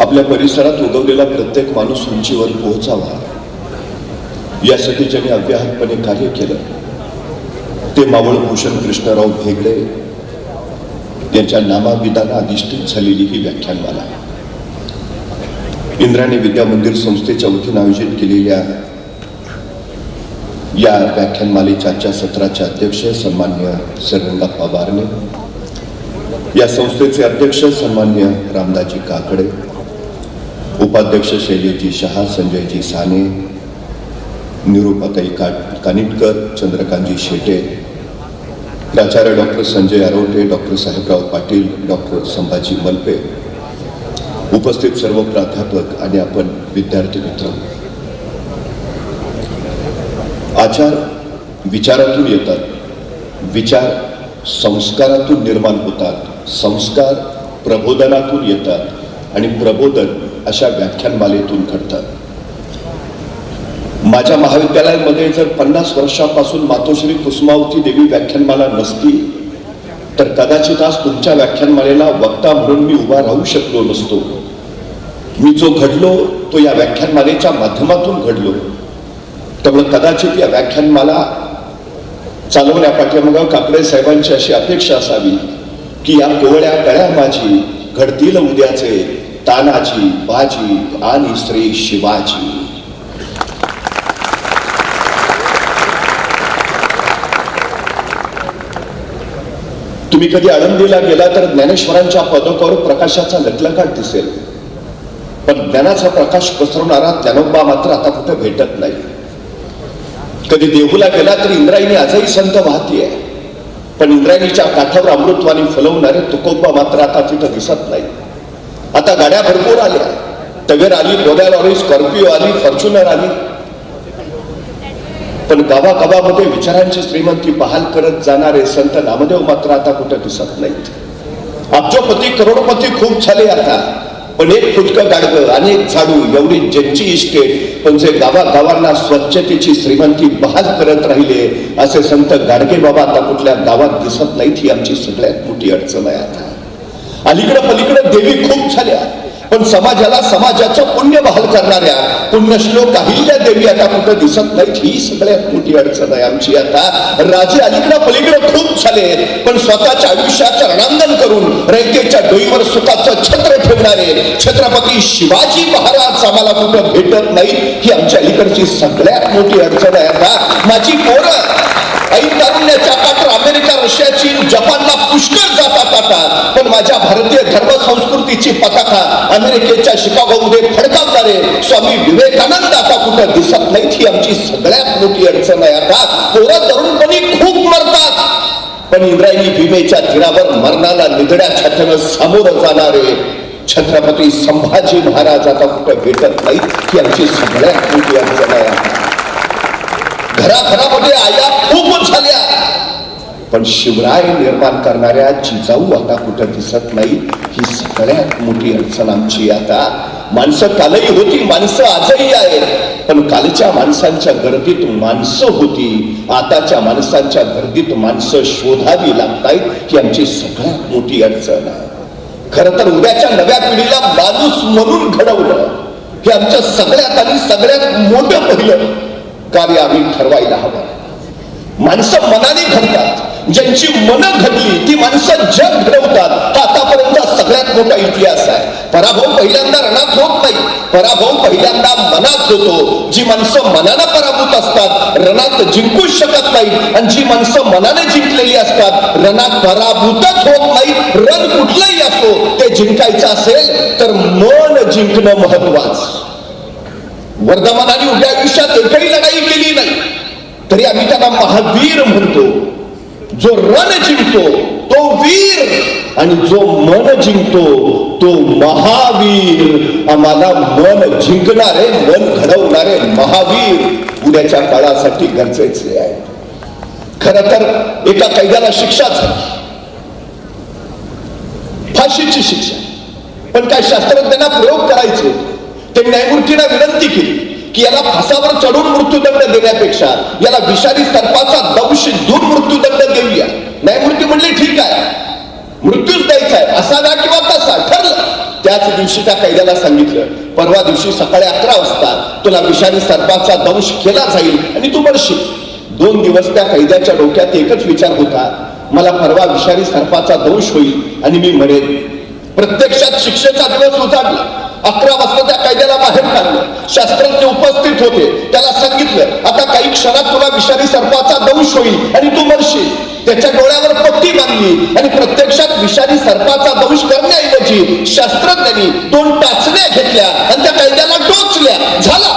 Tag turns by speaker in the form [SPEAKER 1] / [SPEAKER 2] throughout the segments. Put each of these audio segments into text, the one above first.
[SPEAKER 1] आपल्या परिसरात उगवलेला प्रत्येक माणूस उंचीवर पोहोचावा यासाठी ज्यांनी अव्याहतपणे कार्य केलं ते मावळ भूषण कृष्णराव भेगडे यांच्या नामाभिधाना अधिष्ठित झालेली ही व्याख्यानमाला इंद्रायणी विद्या मंदिर संस्थेच्या वतीने आयोजित केलेल्या या व्याख्यानमालेच्या आजच्या सत्राचे अध्यक्ष सन्मान्य रंगाप्पा बारणे, या संस्थेचे अध्यक्ष सन्मान्य रामदासजी काकडे, उपाध्यक्ष शैलेशजी शहा, संजयजी साने, निरूपाताई कानिटकर, चंद्रकांतजी शेटे, प्राचार्य doctor Sanjay Arote, doctor Sahebrao Patil, doctor Sambhaji Malpe, उपस्थित सर्व प्राध्यापक आणि आपण विद्यार्थी मित्र, आचार विचारातून येतात, विचार संस्कारातून निर्माण होतात, संस्कार प्रबोधनातून येतात आणि प्रबोधन अशा व्याख्यानमालेतून घडतात. माझ्या महाविद्यालयामध्ये जर 50 वर्षापासून मातोश्री कुसुमावती देवी व्याख्यानमाला नसती तर कदाचित आज तुमच्या व्याख्यानमालेला वक्ता म्हणून मी उभा राहू शकलो नसतो. मी जो घडलो तो या व्याख्यानमालेच्या माध्यमातून घडलो. त्यामुळे कदाचित या व्याख्यानमाला चालवण्या पाठीमागे काकडे साहेबांची अशी अपेक्षा असावी की या कोवळ्या कळ्या माझी घडतील उद्याचे तानाजी, बाजी आणि श्री शिवाजी. तुम्ही कधी आळंदीला गेला तर ज्ञानेश्वरांच्या पदकावर प्रकाशाचा लखलखाट दिसेल, पण ज्ञानाचा प्रकाश पसरवणारा ज्ञानोबा मात्र आता कुठे भेटत नाही. कधी देहूला गेला तर इंद्रायणी आजही संत वाहतीये, पण इंद्रायणीच्या काठावर अमृतवाणी फुलवणारे तुकोबा मात्र आता तिथं दिसत नाही. आता गाड्या भरपूर आल्या, तवेर आली, गोड्या लॉरी, स्कॉर्पिओ आली, फॉर्च्युनर आली, पण गावागावामध्ये विचारांची श्रीमंती बहाल करत जाणारे संत नामदेव मात्र आता कुठं दिसत नाहीत. अब्जोपती करोडपती खूप झाले आता, पण एक फुटकं गाडगं, अनेक झाडू, एवढी ज्यांची इस्टेट, पण जे गावागावांना स्वच्छतेची श्रीमंती बहाल करत राहिले असे संत गाडगे बाबा आता कुठल्या गावात दिसत नाहीत. ही आमची सगळ्यात मोठी अडचण आहे. आता अलीकडे पलीकडे देवी खूप झाल्या, पण समाजाला समाजाचं पुण्य बहाल करणाऱ्या पुण्यश्लोक अहिल्या देवी आता कुठं दिसत नाहीत. ही सगळ्यात मोठी अडचण आहे आमची. आता राजे अलीकडे पलीकडे खूप झाले, पण स्वतःच्या आयुष्याचं रणांगण करून रयतेच्या डोईवर सुखाचं छत्र ठेवणारे छत्रपती शिवाजी महाराज आम्हाला कुठं भेटत नाही. ही आमच्या अलीकडची सगळ्यात मोठी अडचण आहे. आता माझी पोरं ऐन तारुण्याच्या काटर अमेरिका, रशिया, चीन, जपानला पुष्कळ जातात आता, पण माझ्या भारतीय धर्म संस्कृतीची पताका अमेरिकेच्या शिकागोमध्ये फडकावणारे स्वामी विवेकानंद आता कुठं दिसत नाहीत. ही आमची सगळ्यात मोठी अडचण आहे. आता पोरं तरुणपणी खूप मरतात, पण इंद्रायणी भीमेच्या तीरावर मरणाला निधड्या छातीनं सामोरं जाणारे छत्रपती संभाजी महाराज आता कुठं भेटत नाहीत. ही आमची सगळ्यात मोठी अडचण आहे. घराघरामध्ये आया खूप झाल्या, पण शिवराय निर्माण करणाऱ्या जिजाऊ आता कुठं दिसत नाही. ही सगळ्यात मोठी अडचण आमची. आता माणसं कालही होती, माणसं आजही आहेत, पण कालच्या माणसांच्या गर्दीत माणसं होती, आताच्या माणसांच्या गर्दीत माणसं शोधावी लागतायत. ही आमची सगळ्यात मोठी अडचण आहे. खरं तर उद्याच्या नव्या पिढीला माणूस म्हणून घडवलं हे आमच्या सगळ्यात आणि सगळ्यात मोठं पहिलं कार्य आम्ही ठरवायला हवं. माणसं मनाने घडतात, ज्यांची मनं घडली ती माणसं जग घडवतात. हा आतापर्यंतचा सगळ्यात मोठा इतिहास आहे. पराभव पहिल्यांदा रणात होत नाही, पराभव पहिल्यांदा मनात होतो. जी माणसं मनानं पराभूत असतात रणात जिंकूच शकत नाही, आणि जी माणसं मनाने जिंकलेली असतात रणात पराभूतच होत नाही. रण कुठलंही असो ते जिंकायचं असेल तर मन जिंकणं महत्वाचं. वर्धमान आणि उभ्या आयुष्यात एकही लढाई केली नाही तरी आम्ही त्यांना महावीर म्हणतो. जो रण जिंकतो तो वीर आणि जो मन जिंकतो तो महावीर. आम्हाला मन जिंकणारे, मन घडवणारे महावीर उद्याच्या काळासाठी गरजेचे आहे. खरं तर एका कैद्याला शिक्षा झाली, फाशीची शिक्षा, पण काय शास्त्रज्ञांना प्रयोग करायचे. ते न्यायमूर्तींना विनंती केली की याला फासावर चढून मृत्यूदंड देण्यापेक्षा याला विषारी सर्पाचा दंश देऊन मृत्यूदंड देऊया. न्यायमूर्ती म्हणले ठीक आहे, मृत्यूच द्यायचा आहे, असा ना किंवा तसा ठरलं. त्याच दिवशी त्या कैद्याला सांगितलं, परवा दिवशी सकाळी 11 वाजता तुला विषारी सर्पाचा दंश केला जाईल आणि तू मरशील. 2 दिवस त्या कैद्याच्या डोक्यात एकच विचार होता, मला परवा विषारी सर्पाचा दंश होईल आणि मी मरेन. प्रत्यक्षात शिक्षेचा दिवस उजाडला. 11 वाजता त्या कैद्याला बाहेर काढलं. शास्त्रज्ञ उपस्थित होते. त्याला सांगितलं, आता काही क्षणात तुला विषारी सर्पाचा दंश होईल आणि तू मरशील. त्याच्या डोळ्यावर पट्टी बांधली आणि प्रत्यक्षात विषारी सर्पाचा दंश करण्याऐवजी शास्त्रज्ञांनी 2 टाचण्या घेतल्या आणि त्या कैद्याला टोचल्या. झाला,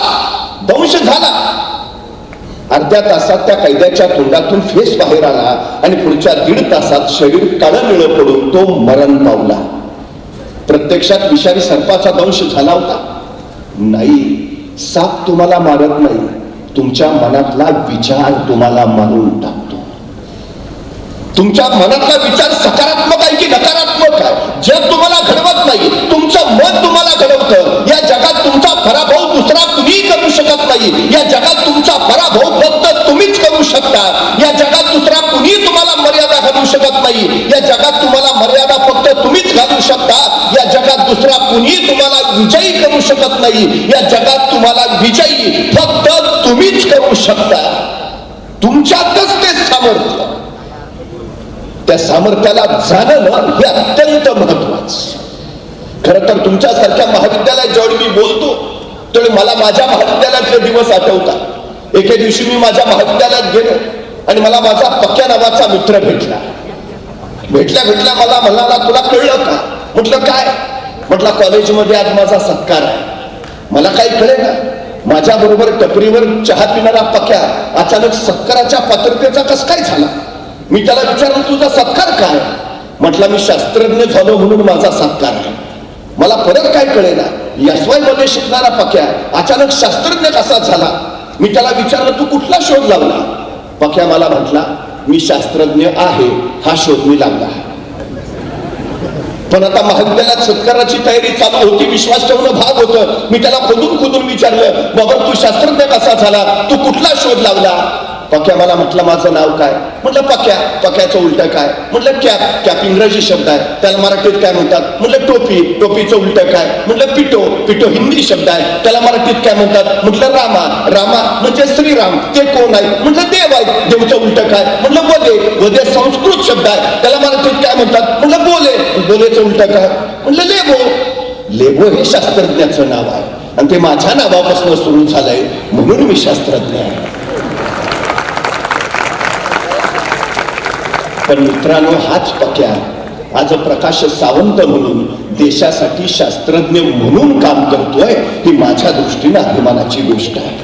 [SPEAKER 1] दंश झाला. अर्ध्या तासात त्या कैद्याच्या तोंडातून फेस बाहेर आला आणि पुढच्या 1.5 तासात शरीर काळनिळं पडून तो मरण पावला. प्रत्यक्षात विषारी सर्पाचा दंश झाला होता? नाही. साप तुम्हाला मारत नाही, तुमच्या मनातला विचार तुम्हाला मारून टाकतो. तुमच्या मनातला विचार सकारात्मक आहे की नकारात्मक आहे? जग तुम्हाला घडवत नाही, तुमचं मन तुम्हाला घडवतं. या जगात तुमचा पराभव दुसरा कुणीही करू शकत नाही. या जगात तुमचा पराभव फक्त तुम्हीच करू शकता. या जगात दुसरा कुणी तुम्हाला मर्यादा घालू शकत नाही. या जगात तुम्हाला मर्यादा फक्त तुम्हीच घालू शकता. या जगात दुसरा कुणी तुम्हाला विजयी करू शकत नाही. या जगात तुम्हाला विजयी फक्त तुम्हीच करू शकता. तुमच्यातच ते सामर्थ्य. त्या सामर्थ्याला जाणणं हे अत्यंत महत्वाचं. खरं तर तुमच्यासारख्या महाविद्यालयात जेव्हा मी बोलतो तेव्हा मला माझ्या महाविद्यालयातले दिवस आठवतात. एके दिवशी मी माझ्या महाविद्यालयात गेलो आणि मला माझा पक्या नावाचा मित्र भेटल्या मला म्हणाला, तुला कळलं का? म्हटलं काय? म्हटलं कॉलेजमध्ये आज माझा सत्कार आहे. मला काही कळे ना. माझ्या बरोबर टपरीवर चहा पिणारा पक्या अचानक सत्काराच्या पात्रतेचा कस काय झाला? मी त्याला विचारलं, तुझा सत्कार काय? म्हटलं, मी शास्त्रज्ञ झालो म्हणून माझा सत्कार आहे. मला परत काय कळे ना. SY मध्ये शिकणारा पक्या अचानक शास्त्रज्ञ कसा झाला? मी त्याला विचारलं, तू कुठला शोध लावला? पक्या मला म्हटला, मी शास्त्रज्ञ आहे हा शोध मी लावला. पण आता महाविद्यालयात सत्काराची तयारी चालू होती, विश्वास ठेवणं भाग होतं. मी त्याला खोदून विचारलं, बाबा तू शास्त्रज्ञ कसा झाला? तू कुठला शोध लावला? पक्या मला म्हटलं, माझं नाव काय? म्हटलं पक्या. पक्याचं उलट काय? म्हटलं कॅप. कॅप इंग्रजी शब्द आहे, त्याला मराठीत काय म्हणतात? म्हटलं टोपी. टोपीचं उलट काय? म्हटलं पिटो. पिटो हिंदी शब्द आहे, त्याला मराठीत काय म्हणतात? म्हटलं रामा. रामा म्हणजे श्रीराम. ते कोण आहे? म्हटलं देव आहे. देवचं उलट काय? म्हटलं वदे. वदे संस्कृत शब्द आहे, त्याला मराठीत काय म्हणतात? म्हटलं बोले. बोलेचं उलट काय? म्हटलं लेबो. लेबो हे शास्त्रज्ञाचं नाव आहे आणि ते माझ्या नावापासून सुरू झालंय म्हणून मी शास्त्रज्ञ आहे. पण मित्रांनो, हाच पक्या आज प्रकाश सावंत म्हणून देशासाठी शास्त्रज्ञ म्हणून काम करतोय. ही माझ्या दृष्टीने अभिमानाची गोष्ट आहे.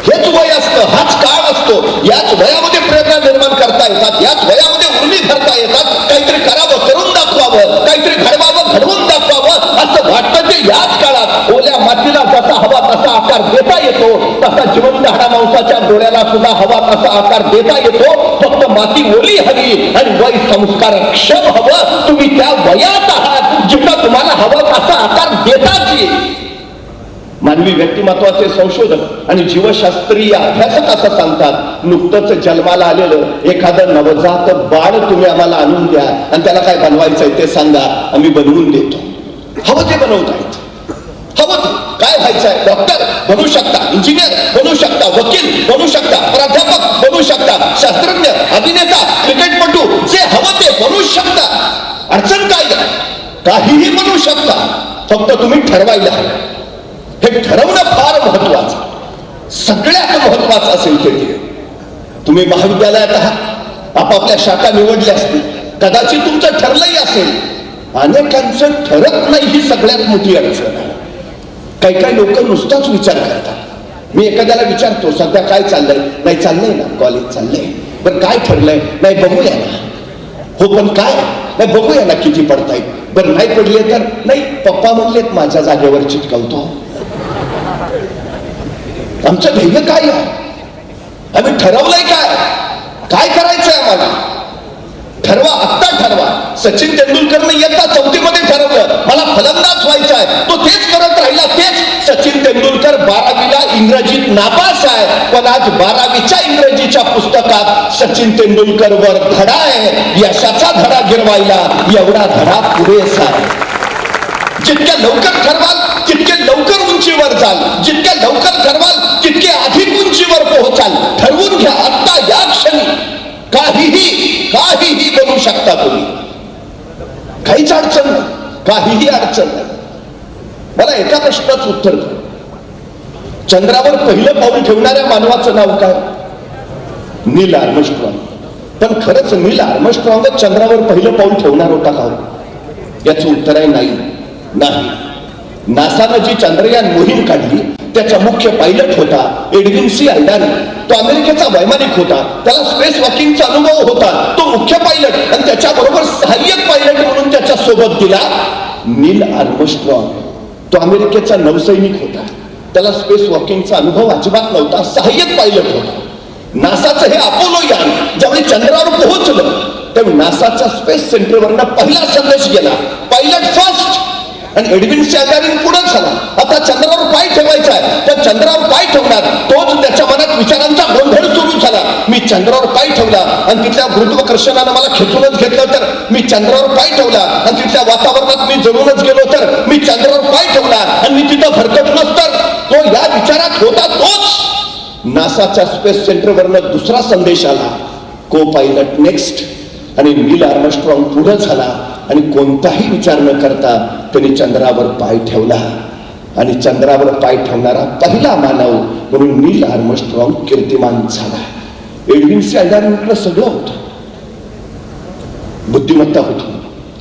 [SPEAKER 1] हेच वय असतं, हाच काळ असतो. याच वयामध्ये प्रेरणा निर्माण करता येतात, याच वयामध्ये उर्मी धरता येतात. काहीतरी करावं, करून दाखवावं, काहीतरी घडवावं, घडवून दाखवावं असं वाटतं. ते याच काळात ओल्या मातीला जसा हवा तसा आकार देता येतो, तसा जिवंत हाडामांसाच्या डोळ्याला सुद्धा हवा तसा आकार देता येतो. फक्त माती ओली हवी आणि वय संस्कारक्षम हवं. तुम्ही त्या वयात आहात जिथं तुम्हाला हवं तसा आकार देताच येईल. मानवी व्यक्तिमत्वाचे संशोधक आणि जीवशास्त्रीय अभ्यासक असं सांगतात, नुकतंच जन्माला आलेलं एखादं नवजात बाळ तुम्ही आम्हाला आणून द्या आणि त्याला काय बनवायचंय ते सांगा, आम्ही बनवून देतो. हवं ते बनवता येतं. हवं ते काय व्हायचंय? डॉक्टर बनवू शकता, इंजिनियर बनवू शकता, वकील बनवू शकता, प्राध्यापक बनवू शकता, शास्त्रज्ञ, अभिनेता, क्रिकेटपटू, जे हवं ते बनवू शकता. अडचण काय? काहीही बनवू शकता, फक्त तुम्ही ठरवायला. हे ठरवणं फार महत्वाचं, सगळ्यात महत्वाचं असेल ते. तुम्ही महाविद्यालयात आहात, आपापल्या शाखा निवडल्या असतील, कदाचित तुमचं ठरलंही असेल. अनेकांचं ठरत नाही, ही सगळ्यात मोठी अडचण आहे. काही लोक नुसताच विचार करतात. मी एखाद्याला विचारतो, सध्या काय चाललंय? नाही चाललंय ना, कॉलेज चाललंय. पण काय ठरलंय? नाही बघूया ना. हो पण काय? नाही बघूया ना किती पडतायत. बरं नाही पडले तर? नाही पप्पा म्हणलेत माझ्या जागेवर चिटकवतो. आमचं ध्येय काय आहे? आम्ही ठरवलंय काय करायचंय आम्हाला? ठरवा, आत्ता ठरवा. सचिन तेंडुलकरने इयत्ता 4थी मध्ये ठरवलं मला फलंदाज व्हायचं आहे, तो तेच करत राहिला. तेच सचिन तेंडुलकर 12वीला इंग्रजीत नापास आहे, पण आज 12वीच्या इंग्रजीच्या पुस्तकात सचिन तेंडुलकर वर धडा आहे. यशाचा धडा गिरवायला एवढा धडा पुरेसा आहे. जितक्या लवकर ठरवाल तितके लवकर उंचीवर जाल, जितक्या लवकर ठरवाल तितके अधिक उंचीवर पोहोचाल. ठरवून घ्या आत्ता या क्षणी. काहीही बनू शकता तुम्ही. काहीच अडचण नाही, काहीही अडचण नाही. मला एका प्रश्नाचं उत्तर द्या. चंद्रावर पहिलं पाऊल ठेवणाऱ्या मानवाचं नाव काय? नील आर्मस्ट्रॉंग. पण खरंच नील आर्मस्ट्रॉंग चंद्रावर पहिलं पाऊल ठेवणार होता का? याचं उत्तर आहे नाही. नासानं जी चंद्रयान मोहीम काढली त्याचा मुख्य पायलट होता एडविन सी अल्डानी. तो अमेरिकेचा वैमानिक होता, त्याला स्पेस वॉकिंगचा अनुभव होता. तो मुख्य पायलट आणि त्याच्याबरोबर सहाय्यक पायलट म्हणून त्याच्या सोबत दिला नील आर्मस्ट्रॉंग. तो अमेरिकेचा नौसैनिक होता, त्याला स्पेस वॉकिंगचा अनुभव अजिबात नव्हता, सहाय्यक पायलट होता. नासाचं हे अपोलो यान ज्यावेळी चंद्रावर पोहोचलं त्यावेळी नासाच्या स्पेस सेंटरवरनं पहिला संदेश गेला, पायलट फर्स्ट. आणि एडविन सी अल्डानी पुढे झाला. आता चंद्रावर पाय ठेवायचा आहे, तर चंद्रावर पाय ठेवणार. तोच त्याच्या मनात विचारांचा गोंधळ सुरू झाला. मी चंद्रावर पाय ठेवला आणि तिथल्या गुरुत्वाकर्षणानं मला खेचूनच घेतलं तर, मी चंद्रावर पाय ठेवला आणि तिथल्या वातावरणात मी जळूनच गेलो तर, मी चंद्रावर पाय ठेवला आणि मी तिथं भरकटलोच तर. तो या विचारात होता. तोच नासाच्या स्पेस सेंटरवरनं दुसरा संदेश आला, को पायलट नेक्स्ट. आणि नील आर्मस्ट्रॉंग पुढे झाला आणि कोणताही विचार न करता त्यांनी चंद्रावर पाय ठेवला. आणि चंद्रावर पाय ठेवणारा पहिला मानव म्हणून नील आर्मस्ट्रॉंग कीर्तिमान झाला. एडविन सी अल्डानीकडे सगळं होतं, बुद्धिमत्ता होती,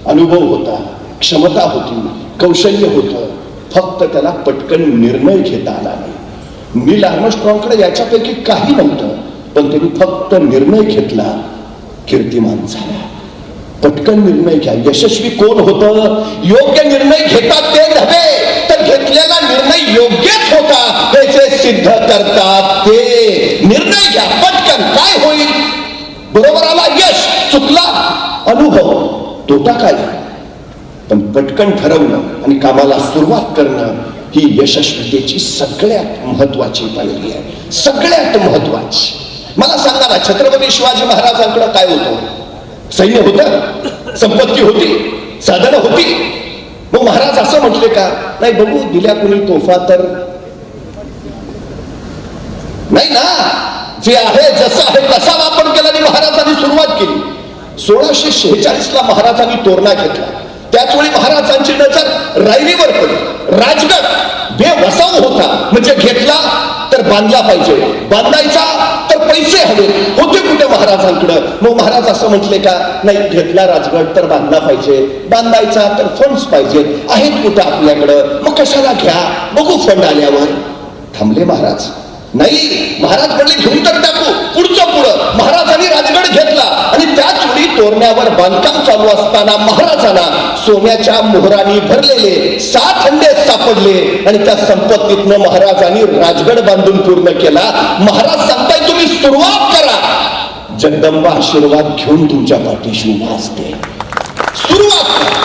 [SPEAKER 1] अनुभव होता, क्षमता होती, कौशल्य होतं. फक्त त्याला पटकन निर्णय घेता आला नाही. नील आर्मस्ट्रॉंगकडे याच्यापैकी काही नव्हतं, पण त्यांनी फक्त निर्णय घेतला, कीर्तिमान झाला. पटकन निर्णय घ्या. यशस्वी कोण होतं? योग्य निर्णय घेतात ते नव्हे, तर घेतलेला निर्णय योग्यच होता याचे सिद्ध करतात ते. निर्णय घ्या पटकन. काय होईल? बरोबर आला यश, चुकला अनुभव, तोटा काय? पण पटकन ठरवणं आणि कामाला सुरुवात करणं ही यशस्वीतेची सगळ्यात महत्वाची पायरी आहे, सगळ्यात महत्वाची. मला सांगा ना, छत्रपती शिवाजी महाराजांकडे काय होतं? सैन्य होतं, संपत्ती होती, साधनं होती. मग महाराज असं म्हटले का? नाही बघू दिल्या कुणी तोफा तर नाही ना. जे आहे जसं आहे तसा वापर केला आणि महाराजांनी सुरुवात केली. 1646 महाराजांनी तोरणा घेतला. त्याचवेळी महाराजांची नजर रायरीवर पडली. राजगड बेवसाव होता, म्हणजे घेतला तर बांधला पाहिजे, बांधायचा तर पैसे हवे होते कुठे महाराजांकडे. मग महाराज असं म्हटले का? नाही, घेतला राजगड तर बांधला पाहिजे, बांधायचा तर फंड्स पाहिजे, आहेत कुठे आपल्याकडं, मग कशाला घ्या, बघू फंड आल्यावर. थांबले महाराज. नाही, महाराज म्हणले घेऊन तर टाकू, पुढचं पुढं. महाराजांनी राजगड घेतला आणि त्याच वेळी तोरण्यावर बांधकाम चालू असताना महाराजांना सोन्याच्या मोहरांनी भरलेले 7 हंडे सापडले आणि त्या संपत्तीतनं महाराजांनी राजगड बांधून पूर्ण केला. महाराज सांगताय तुम्ही सुरुवात करा, जगदंबा आशीर्वाद घेऊन तुमच्या पाठीशी उभा असते. सुरुवात करा.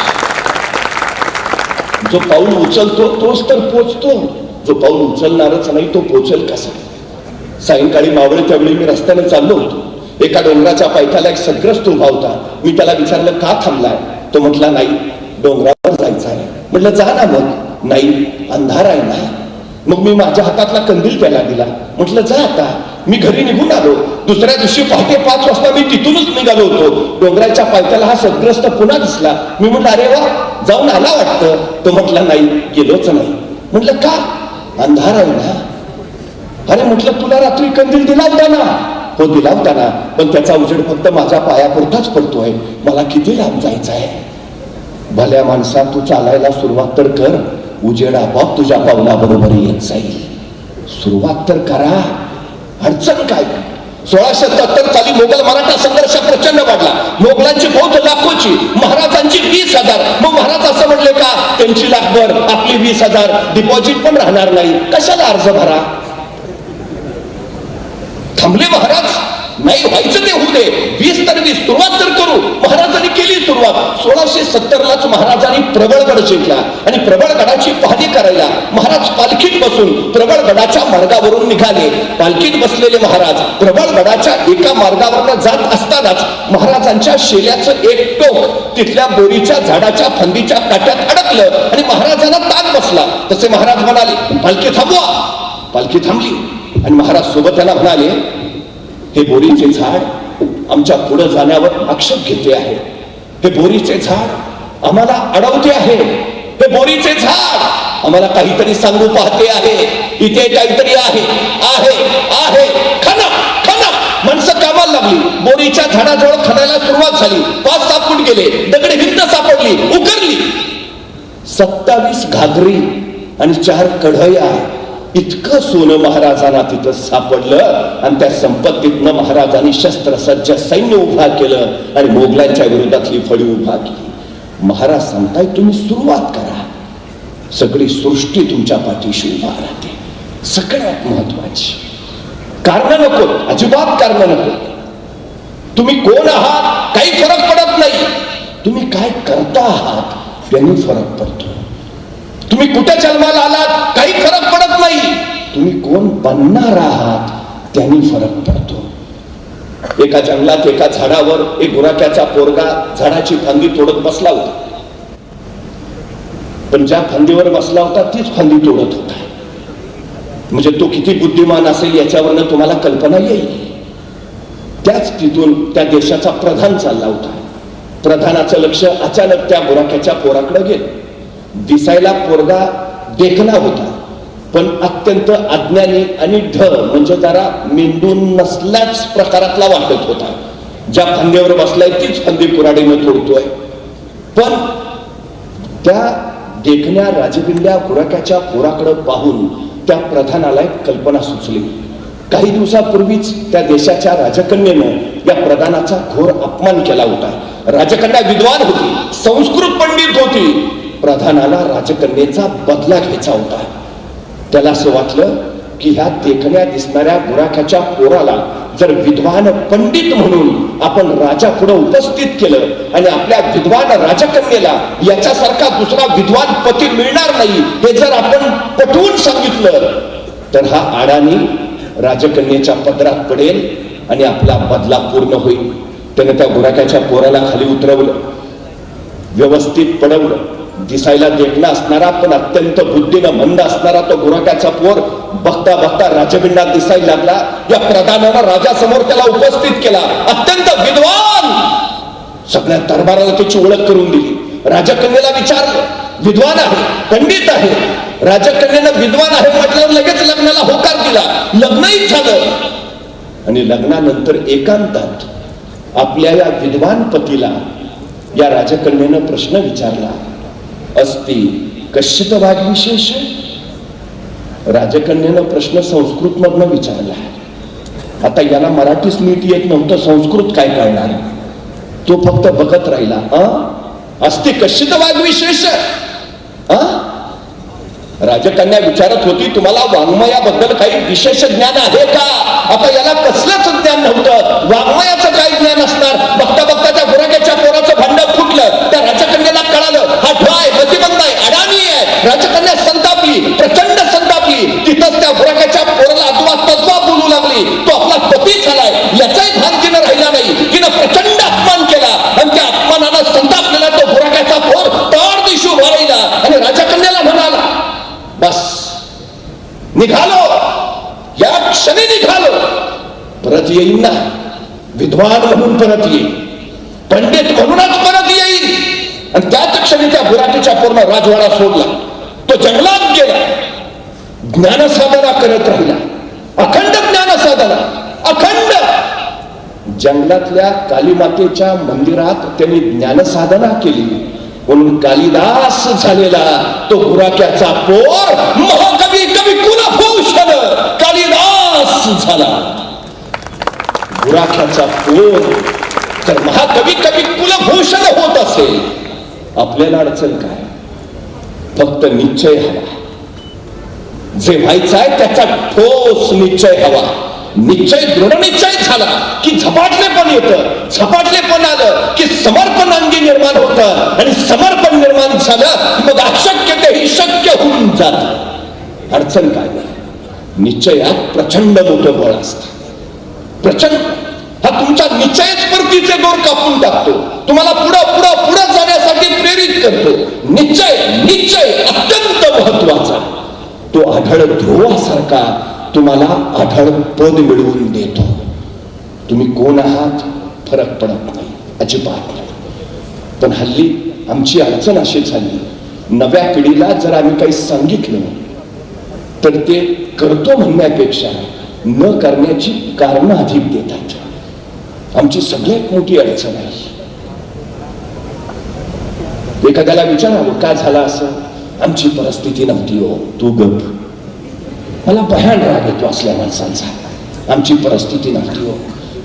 [SPEAKER 1] जो पाऊल उचलतो तोच तर पोचतो, जो पाऊल उचलणारच नाही तो पोचेल कसा? सायंकाळी मावळे त्यावेळी मी रस्त्याने चाललो होतो. एका डोंगराच्या पायथ्याला एक सद्ग्रस्त उभा होता. मी त्याला विचारलं का थांबलाय? तो म्हटला नाही, डोंगरावर जायचं आहे. म्हटलं जा ना. मग नाही, अंधार आहे ना. मग मी माझ्या हातातला कंदील त्याला दिला. म्हटलं जा आता. मी घरी निघून आलो. दुसऱ्या दिवशी पहाटे 5 वाजता मी तिथूनच निघालो होतो. डोंगराच्या पायथ्याला हा सद्ग्रस्त पुन्हा दिसला. मी म्हटलं अरे वा, जाऊन आला वाटतं. तो म्हटला नाही, गेलोच नाही. म्हटलं का? अंधार आहे ना. अरे म्हटलं तुला रात्री कंदील दिला होता ना. हो दिला होता ना, पण त्याचा उजेड फक्त माझ्या पायापुरताच पडतोय, मला किती लांब जायचं आहे. भल्या माणसा, तू चालायला सुरुवात तर कर, उजेड आपोआप तुझ्या पावलाबरोबर येत जाईल. सुरुवात तर करा. अडचण काय? 1673 साली मोगल मराठा संघर्ष प्रचंड वाढला. मोगलांची फौज लाखोची, महाराजांची 20,000. मग महाराज असं म्हणले का? त्यांची लाखभर, आपली 20,000, डिपॉझिट पण राहणार नाही, कशाला अर्ज भरा? थांबले महाराज. नाही व्हायचं ते होऊ दे, 20 तर 20, सुरुवात तर करू. महाराजांनी केली सुरुवात. 1670लाच महाराजांनी प्रबळगड जिंकला आणि प्रबळगडाची पाहणी करायला महाराज पालखीत बसून प्रबळगडाच्या मार्गावरून निघाले. पालखीत बसलेले महाराज प्रबळगडाच्या एका मार्गावरून जात असतानाच महाराजांच्या शेल्याचं एक टोक तिथल्या बोरीच्या झाडाच्या फांदीच्या काट्यात अडकलं आणि महाराजांना ताण बसला. तसे महाराज म्हणाले, पालखी थांबवा. पालखी थांबली आणि महाराज सोबत त्याला म्हणाले, हे बोरीचे झाड आमच्या पुढे जाण्यावर आक्षेप घेते आहे. हे बोरीचे झाड आम्हाला अडवते आहे. हे बोरीचे झाड आम्हाला काहीतरी सांगू पाहते आहे. इथे काहीतरी आहे आहे आहे. खना खना. माणसं कामाला लागली. बोरीच्या झाडाजवळ खणायला सुरुवात झाली. 5-6 फूट गेले. दगडी भिंत सापडली, उकरली. 27 घागरी आणि 4 कढया इतकं सोनं महाराजांना तिथं सापडलं आणि त्या संपत्तीतनं महाराजांनी शस्त्रसज्ज सैन्य उभा केलं आणि मोगलांच्या विरोधातली फळी उभा केली. महाराज सांगताय, तुम्ही सुरुवात करा, सगळी सृष्टी तुमच्या पाठीशी उभा राहते. सगळ्यात महत्वाची कारण नको, अजिबात कारण नको. तुम्ही कोण आहात काही फरक पडत नाही. तुम्ही काय करता आहात त्यांनी फरक पडतो. तुम्ही कुठे जन्माला आलात काही फरक पडत नाही. तुम्ही कोण बनणार आहात त्यांनी फरक पडतो. एका जंगलात एका झाडावर एक गुराख्याचा पोरगा झाडाची फांदी तोडत बसला होता. पण ज्या फांदीवर बसला होता तीच फांदी तोडत होता. म्हणजे तो किती बुद्धिमान असेल याच्यावरनं तुम्हाला कल्पना येईल. त्याच तिथून त्या देशाचा प्रधान चालला होता. प्रधानाचं लक्ष अचानक त्या गुराख्याच्या पोराकडे गेलं. दिसायला पोरगा देखणा होता, पण अत्यंत अज्ञानी आणि म्हणजे जरा मेंदून नसल्याच प्रकारातला वाटत होता. ज्या फांदीवर बसलाय तीच फांदी कुऱ्हाडीनं तोडतोय. पण त्या देखण्या राजबिंड्या गुराख्याच्या पोराकडे पाहून त्या प्रधानाला एक कल्पना सुचली. काही दिवसापूर्वीच त्या देशाच्या राजकन्येनं या प्रधानाचा घोर अपमान केला होता. राजकन्या विद्वान होती, संस्कृत पंडित होती. प्रधानाला राजकन्येचा बदला घ्यायचा होता. त्याला असं वाटलं की ह्या देखण्या दिसणाऱ्या गुराख्याच्या पोराला जर विद्वान पंडित म्हणून आपण राजा पुढे उपस्थित केलं आणि आपल्या विद्वान राजकन्येला याच्यासारखा दुसरा विद्वान पती मिळणार नाही हे जर आपण पटवून सांगितलं तर हा अडाणी राजकन्येच्या पदरात पडेल आणि आपला बदला पूर्ण होईल. त्याने त्या गुराख्याच्या पोराला खाली उतरवलं, व्यवस्थित पडवलं. दिसायला देखणा असणारा पण अत्यंत बुद्धीनं मंद असणारा तो गुराख्याचा पोर बघता बघता राजबिंडात दिसायला लागला. या प्रधानानं राजासमोर त्याला उपस्थित केला. अत्यंत विद्वान. सगळ्या दरबाराला त्याची ओळख करून दिली. राजकन्येला विचारलं, विद्वान आहे, पंडित आहे. राजकन्येनं विद्वान आहे म्हटल्यावर लगेच लग्नाला होकार दिला. लग्नही झालं आणि लग्नानंतर एकांतात आपल्या या विद्वान पतीला या राजकन्येनं प्रश्न विचारला, अस्ति कश्चित वाग्विशेष. राजकन्येनं प्रश्न संस्कृत मधनं विचारला. आता याला मराठीच नीट येत नव्हतं, संस्कृत काय कळणार. तो फक्त बघत राहिला. अस्ति कश्चित वाग्विशेष. राजकन्या विचारत होती, तुम्हाला वाङ्मयाबद्दल काही विशेष ज्ञान आहे का. आता याला कसलंच ज्ञान नव्हतं. वाङ्मयाचं काय ज्ञान असणार. बघता बघता त्या गुराख्याच्या पोराचं भांडण फुटलं. त्या राजकन्याला कळालं हा ढोय मतिमंद आहे, अडाणी आहे. राजकन्या संतापली, प्रचंड संतापली. तिथंच त्या गुराख्याच्या पोराला अथवा तत्वा बोलू लागली. तो आपला पती झालाय याचाही भान तिनं राहिला नाही. तिनं प्रचंड अपमान केला आणि त्या अपमानानं संतापलेला तो गुराख्याचा पोर तड दिशू उभा राहिला आणि राजकन्याला म्हणाला, बस निघालो, या क्षणी निघालो, परत येईन ना. विद्वान म्हणून परत येईल, पंडित म्हणूनच परत येईल. आणि त्याच क्षणी त्या गुराख्याच्या पूर्ण राजवाडा सोडला. तो जंगलात गेला, ज्ञानसाधना करत राहिला. अखंड ज्ञानसाधना, अखंड. जंगलातल्या कालीमातेच्या मंदिरात त्यांनी ज्ञानसाधना केली. म्हणून कालिदास झालेला तो गुराख्याचा पोर महाकवी कवी कुलभूषण कालिदास झाला. गुराख्याचा पोर तर महाकवी कवी कुलभूषण होत असेल, आपल्याला अडचण काय. फक्त निश्चय हवा. जे व्हायचं आहे त्याचा ठोस निश्चय हवा. निश्चय दृढ निश्चय झाला की झपाटलेपण येतं, झपाटलेपण आलं की समर्पण अंगी निर्माण होतं, आणि समर्पण निर्माण झालं मग अशक्य तेही शक्य होऊन जात. अडचण काय? निश्चयात प्रचंड मोठं बळ असतं, प्रचंड. हा तुमचा निश्चयच परतीचे दोर कापून टाकतो, तुम्हाला पुढं पुढं पुढं जाण्यासाठी प्रेरित करतो. निश्चय निश्चय अत्यंत महत्वाचा. तो आढळ ध्रुवासारखा तुम्हाला आढळ पद मिळवून देतो. तुम्ही कोण आहात फरक पडत नाही, अजिबात नाही. पण हल्ली आमची अडचण अशी झाली, नव्या पिढीला जर आम्ही काही सांगितलं तर ते करतो म्हणण्यापेक्षा न करण्याची कारणं अधिक देतात. आमची सगळ्यात मोठी अडचण आहे. एखाद्याला विचारावं का झालं असं, आमची परिस्थिती नव्हती हो, तू गप. मला भयान राग येतो असल्या माणसांचा. आमची परिस्थिती नव्हती हो.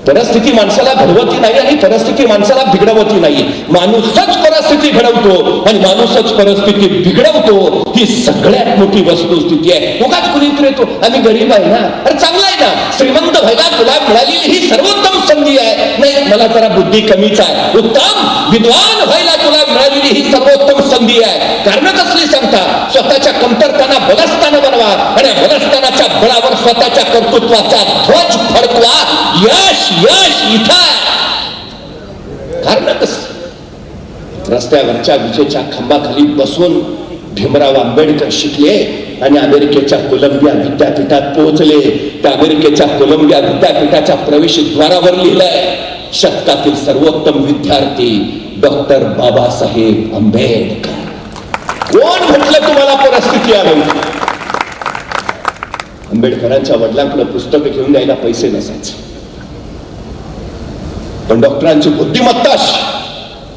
[SPEAKER 1] परिस्थिती माणसाला घडवती नाही आणि परिस्थिती माणसाला बिघडवती नाही. माणूसच परिस्थिती घडवतो आणि माणूसच परिस्थिती बिघडवतो. ही सगळ्यात मोठी वस्तुस्थिती आहे. उगाच कुणीतरी येतो आम्ही गरीब आहे ना, अरे चांगला आहे ना, श्रीमंत व्हायला तुला मिळालेली ही सर्वोत्तम संधी आहे. नाही मला जरा बुद्धी कमीच आहे. उत्तम विद्वान व्हायला तुला मिळालेली ही सर्वोत्तम संधी आहे. कारण कसली सांगता, स्वतःच्या कमतरताना बलस्थान बनवा आणि बलस्थानाच्या बळावर स्वतःच्या कर्तृत्वाचा ध्वज फडकवा. यश यश इथं. कारण कसं, रस्त्यावरच्या विजेच्या खांबाखाली बसून भीमराव आंबेडकर शिकले आणि अमेरिकेच्या कोलंबिया विद्यापीठात पोहोचले. त्या अमेरिकेच्या कोलंबिया विद्यापीठाच्या प्रवेशद्वारावर लिहिलंय, शतकातील सर्वोत्तम विद्यार्थी डॉक्टर बाबासाहेब आंबेडकर. कोण म्हटलं तुम्हाला परिस्थिती आली? आंबेडकरांच्या वडिलांकडे पुस्तक घेऊन द्यायला पैसे नसायचे, पण डॉक्टरांची बुद्धिमत्ता,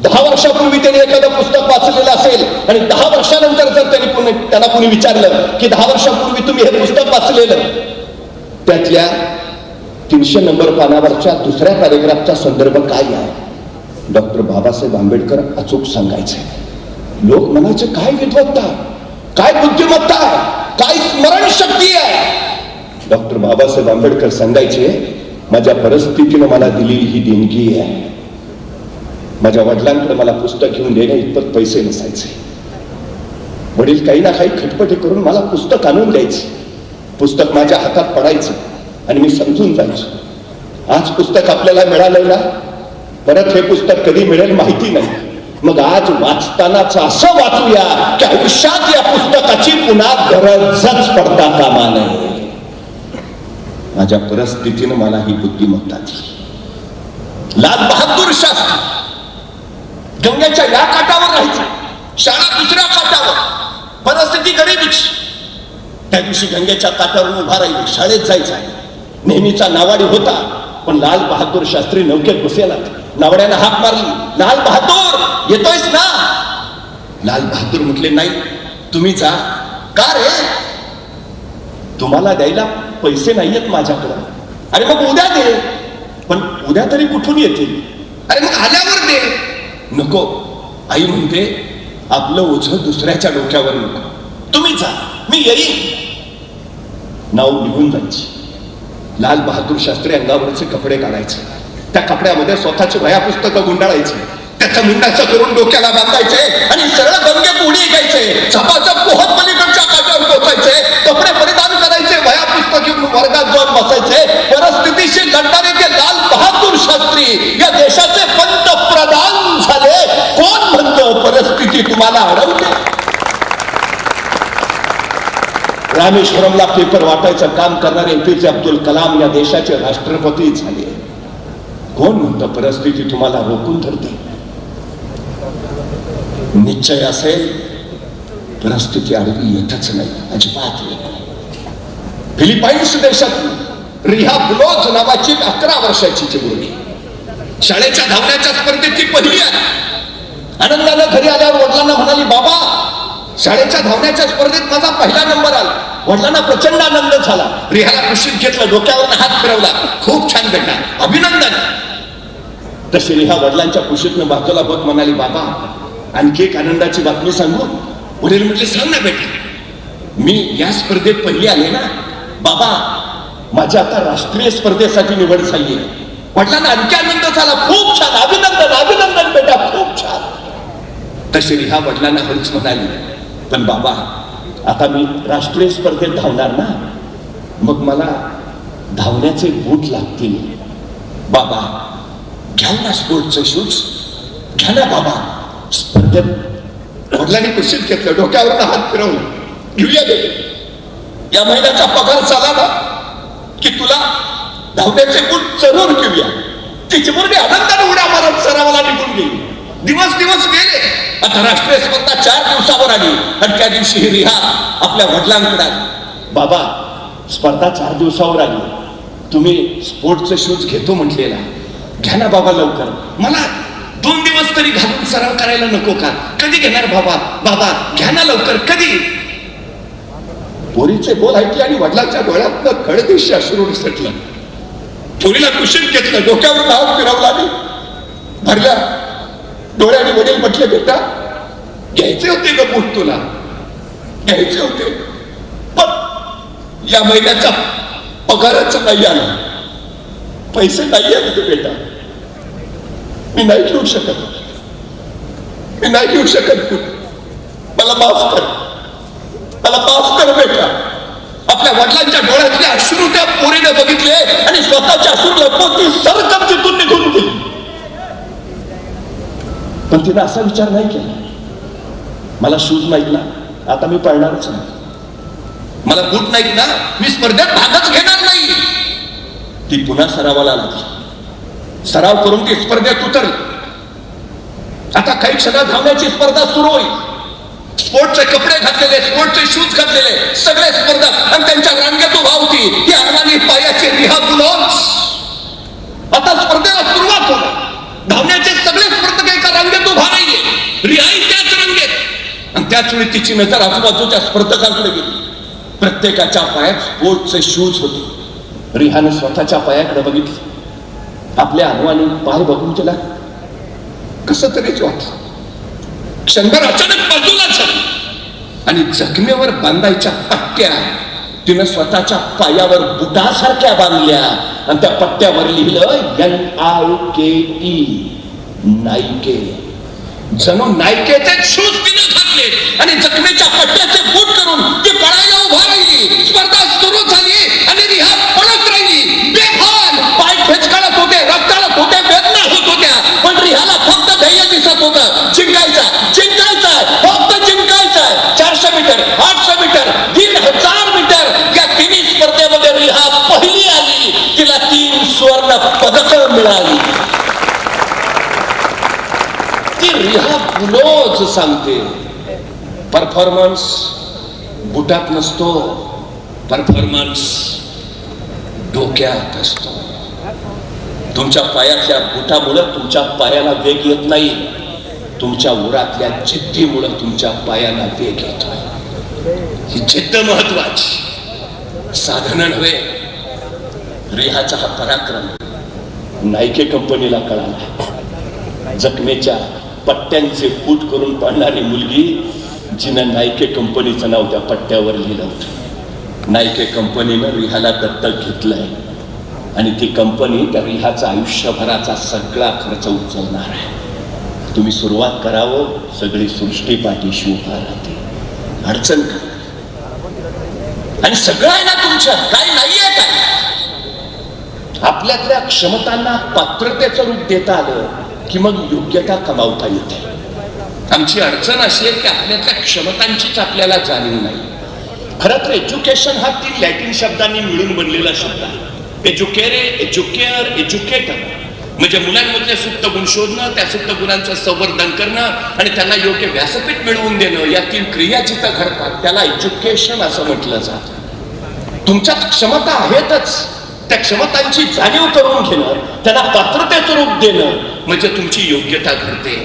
[SPEAKER 1] 10 वर्षापूर्वी त्यांनी एखादं पुस्तक वाचलेलं असेल आणि 10 वर्षानंतर जर त्यांना कोणी विचारलं की 10 वर्षापूर्वी तुम्ही हे पुस्तक वाचलेलं, त्यातल्या 300 नंबर पानावरच्या दुसऱ्या पॅरेग्राफचा संदर्भ काय आहे, डॉक्टर बाबासाहेब आंबेडकर अचूक सांगायचे. लोक म्हणायचे काय विद्वत्ता, काय बुद्धिमत्ता, काय स्मरणशक्ती आहे. डॉक्टर बाबासाहेब आंबेडकर सांगायचे माझ्या परिस्थितीनं मला दिलेली ही देणगी आहे. माझ्या वडिलांकडे मला पुस्तक घेऊन देण्या इतपत पैसे नसायचे. वडील काही ना काही खटपटी करून मला पुस्तक आणून द्यायचे. पुस्तक माझ्या हातात पडायचं आणि मी समजून जायचो, आज पुस्तक आपल्याला मिळालंय ना, परत हे पुस्तक कधी मिळेल माहिती नाही. मग आज वाचतानाच असं वाचूया की आयुष्यात या पुस्तकाची पुन्हा गरजच पडता कामा नये. माझ्या परिस्थितीनं मला ही बुद्धिमत्ता दिली. लाल बहादूर शास्त्री गंगेच्या या काठावर राहायचं, शाळा दुसऱ्या काठावर, परिस्थिती गरिबीची. त्या दिवशी गंगेच्या काठावरून उभा राहिली, शाळेत जायचा नेहमीचा नावाडी होता, पण लाल बहादूर शास्त्री नौकेत बसेला. नावड्यानं हाक मारली, लाल बहादूर येतोयस ना? लाल बहादूर म्हटले नाही, तुम्ही जा. का रे? तुम्हाला द्यायला पैसे नाहीयेत माझ्याकडं. अरे मग उद्या दे. पण उद्या तरी कुठून येतील? अरे मग आल्यावर दे. नको, आई म्हणते आपलं ओझं दुसऱ्याच्या डोक्यावर नको, तुम्ही जा, मी येईन. नाव निघून जायची. लाल बहादूर शास्त्री अंगावरचे कपडे काढायचे, त्या कपड्यामध्ये स्वतःची वह्या पुस्तकं गुंडाळायचे, त्याचं मुंडाचं करून डोक्याला बांधायचे आणि सरळ गंगेत उडी घ्यायचे. झपाझप पोहत पलीकडच्या काठावर पोचायचे, कपडे परिधान करायचे, वह्या पुस्तक घेऊन वर्गात जाऊन बसायचे. परिस्थितीशी लढणारे ते लाल बहादूर शास्त्री या देशाचे पंतप्रधान झाले. कोण म्हणतं परिस्थिती तुम्हाला अडवते? रामेश्वरमला पेपर वाटायचं काम करणारे एपीजे अब्दुल कलाम या देशाचे राष्ट्रपती झाले. कोण म्हणतं परिस्थिती तुम्हाला रोखून धरते? निश्चय असेल परिस्थिती आडवी येतच नाही, अजिबात येत नाही. फिलिपाईन्स देशात रिहा बुलोज नावाची 11 वर्षाची मुलगी शाळेच्या धावण्याच्या स्पर्धेत ती पहिली आहे. आनंदानं घरी आल्यावर वडिलांना म्हणाली, बाबा शाळेच्या धावण्याच्या स्पर्धेत माझा पहिला नंबर आला. वडिलांना प्रचंड आनंद झाला. रिहाला कुशीत घेतलं, डोक्यावर हात फिरवला, खूप छान बेटा, अभिनंदन. तशी रिहा वडिलांच्या कुशीतनं बाजूला होत म्हणाली, बाबा आणखी एक आनंदाची बातमी सांगू? वडील म्हटले, सांग ना बेटा. मी या स्पर्धेत पहिली आले ना. बाबा माझी आता राष्ट्रीय स्पर्धेसाठी निवड झाली आहे. वडिलांना आणखी आनंद झाला. खूप छान, अभिनंदन अभिनंदन बेटा, खूप छान. तशी रिहा वडिलांना हळूच म्हणाली, पण बाबा आता मी राष्ट्रीय स्पर्धेत धावणार ना, मग मला धावण्याचे बूट लागतील. बाबा घ्या ना स्पोर्टचे शूज, घ्या ना बाबा. स्पर्धेत वडिलांनी कुशीत घेतलं, डोक्यावर हात फिरवला, घेऊया दे. या महिन्याचा पगार झाला ना की तुला धावण्याचे बूट जरूर घेऊया. तिची मुलगी आनंदाने उड्या मारत सरावाला निघून गेली. दिवस गेले. आता राष्ट्रीय स्पर्धा 4 दिवसावर आली आणि त्या दिवशी ही रिहा आपल्या वडिलांकडे आली. बाबा स्पर्धा 4 दिवसावर आली, तुम्ही स्पोर्टचे शूज घेतो म्हटलेला, घ्या ना बाबा लवकर. मला 2 दिवस तरी घालून सराव करायला नको का? कधी घेणार बाबा? बाबा घ्या ना लवकर, कधी? पोरीचे बोल ऐकले आणि वडिलांच्या डोळ्यातनं खळदृश्य अश्रू निसटलं. पोरीला कुशीत घेतलं, डोक्यावर हात फिरवला आणि भरल्या डोळ्याने वडील म्हटले, बेटा घ्यायचे होते ग बूट, तुला घ्यायचे होते, पण या महिन्याचा पगारच नाही आला, पैसे नाही आले बेटा, मी नाही घेऊ शकत, मी नाही घेऊ शकत, मला माफ कर, मला माफ कर बेटा. आपल्या वडिलांच्या डोळ्यातले अश्रू त्या पोरीने बघितले आणि स्वतःच्या अश्रू लपवून ती सरकम तिथून निघून गेली. पण तिने असा विचार नाही केला, मला शूज नाहीत ना, आता मी पळणारच नाही, मला बूट नाहीत ना, मी स्पर्धेत भागच घेणार नाही. ती पुन्हा सरावाला लागली. सराव करून ती स्पर्धेत उतरली. आता काही क्षणात धावण्याची स्पर्धा सुरू होईल. स्पोर्टचे कपडे घातलेले, स्पोर्टचे शूज घातलेले सगळे स्पर्धक आणि त्यांच्या रांगेत उभा होती ही अरमानी पायाची रिहा बुलोन्स. आता स्पर्धेला सुरुवात होणार. धावण्याचे सगळे स्पर्धक एका रांगेत उभा नाहीये, रिहाही त्याच रांगेत. आणि त्याच वेळी तिची नजर आजूबाजूच्या स्पर्धकांकडे गेली. प्रत्येकाच्या पायात स्पोर्टचे शूज होते. रिहाने स्वतःच्या पायाकडे बघितले. आपल्या अनुवाने पाय बघून तिला कसं तरीच वाटलं. क्षणभर अचानक बाजूला झाली आणि जखमेवर बांधायच्या पट्ट्या तिनं स्वतःच्या पायावर बुटासारख्या बांधल्या आणि त्या पट्ट्यावर लिहिलं NIKE, नाईके. जणू नाईकेचे शूज तिनं घातले आणि जखमेच्या पट्ट्याचे बूट करून ती पळायला उभा राहिली. स्पर्धा सुरू झाली आणि रिहा पळत राहिली. बेभान पाय ठेचकाळत होते, रक्ताळत होते, वेदना होत होत्या, पण रिहाला फक्त ध्येय दिसत होतं, जिंकायचा, फक्त जिंकायचा. 400 मीटर, 800 मीटर, 1500 मीटर या तिन्ही स्पर्धेमध्ये रिहा पहिली आली. तिला 3 सुवर्ण पदक मिळाली. ती रिहा बुलोज सांगते, परफॉर्मन्स बुटात नसतो, परफॉर्मन्स डोक्यात असतो. तुमच्या पायातल्या बुटामुळे तुमच्या पायाला वेग येत नाही, तुमच्या उरातल्या जिद्दीमुळे तुमच्या पायाला वेग येतो. ही जिद्द महत्वाची, साधन नव्हे. रिहाचा हा पराक्रम नाईके कंपनीला कळाला. जखमेच्या पट्ट्यांचे बूट करून पळणारी मुलगी, जिनं नाईके कंपनीचं नाव त्या पट्ट्यावर लिहिलं होतं. नाईके कंपनीनं रिहाला दत्तक घेतलंय आणि ती कंपनी त्या रिहाचा आयुष्यभराचा सगळा खर्च उचलणार आहे. तुम्ही सुरुवात करावं, सगळी सृष्टी पाठीशी उभा राहते. अडचण का? आणि सगळं आहे ना तुमच्या, काय नाहीये काय? आपल्यातल्या क्षमतांना पात्रतेचं रूप देता आलं की मग योग्यता कमावता येते. आमची अडचण अशी आहे की आपल्यातल्या क्षमतांचीच आपल्याला जाणीव नाही. खरं तर एज्युकेशन हा 3 लॅटिन शब्दांनी मिळून बनलेला शब्द आहे. एज्युकेरे, एज्युकेअर, एज्युकेटर. म्हणजे मुलांमधले सुप्त गुण शोधणं, त्या सुप्त गुणांचं संवर्धन करणं आणि त्यांना योग्य व्यासपीठ मिळवून देणं, या 3 क्रिया जिथं घडतात त्याला एज्युकेशन असं म्हटलं जातं. तुमच्यात क्षमता आहेतच, त्या क्षमतांची जाणीव करून घेणं, त्यांना पात्रतेचं रूप देणं म्हणजे तुमची योग्यता घडते.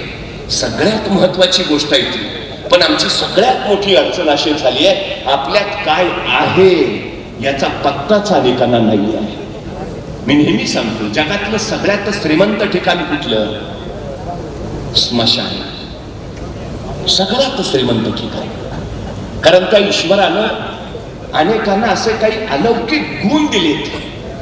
[SPEAKER 1] सगळ्यात महत्वाची गोष्ट आहे ती. पण आमची सगळ्यात मोठी अडचण अशी झाली आहे, आपल्यात काय आहे याचा पत्ताच अनेकांना नाही आहे. मी नेहमी सांगतो, जगातलं सगळ्यात श्रीमंत ठिकाण कुठलं? स्मशान. सगळ्यात श्रीमंत ठिकाण. कारण त्या ईश्वरानं अनेकांना असे काही अलौकिक गुण दिलेत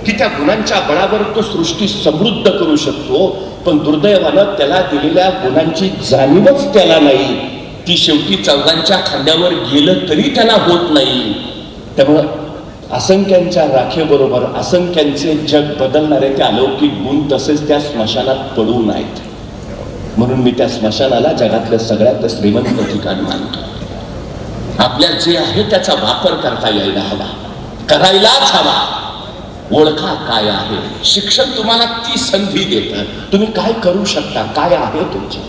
[SPEAKER 1] की त्या गुणांच्या बळावर तो सृष्टी समृद्ध करू शकतो, पण दुर्दैवानं त्याला दिलेल्या गुणांची जाणीवच त्याला नाही. ती शेवटी चौघांच्या खांद्यावर गेलं तरी त्याला होत नाही. त्यामुळं असंख्यांच्या राखेबरोबर असंख्यांचे जग बदलणारे ते अलौकिक गुण तसेच त्या स्मशानात पडू नयेत. म्हणून मी त्या स्मशानाला जगातलं सगळ्यात श्रीमंत ठिकाण मानतो. आपल्यात जे आहे त्याचा वापर करता यायला हवा, करायलाच हवा. ओळखा काय आहे. शिक्षण तुम्हाला ती संधी देतं, तुम्ही काय करू शकता, काय आहे तुमचे.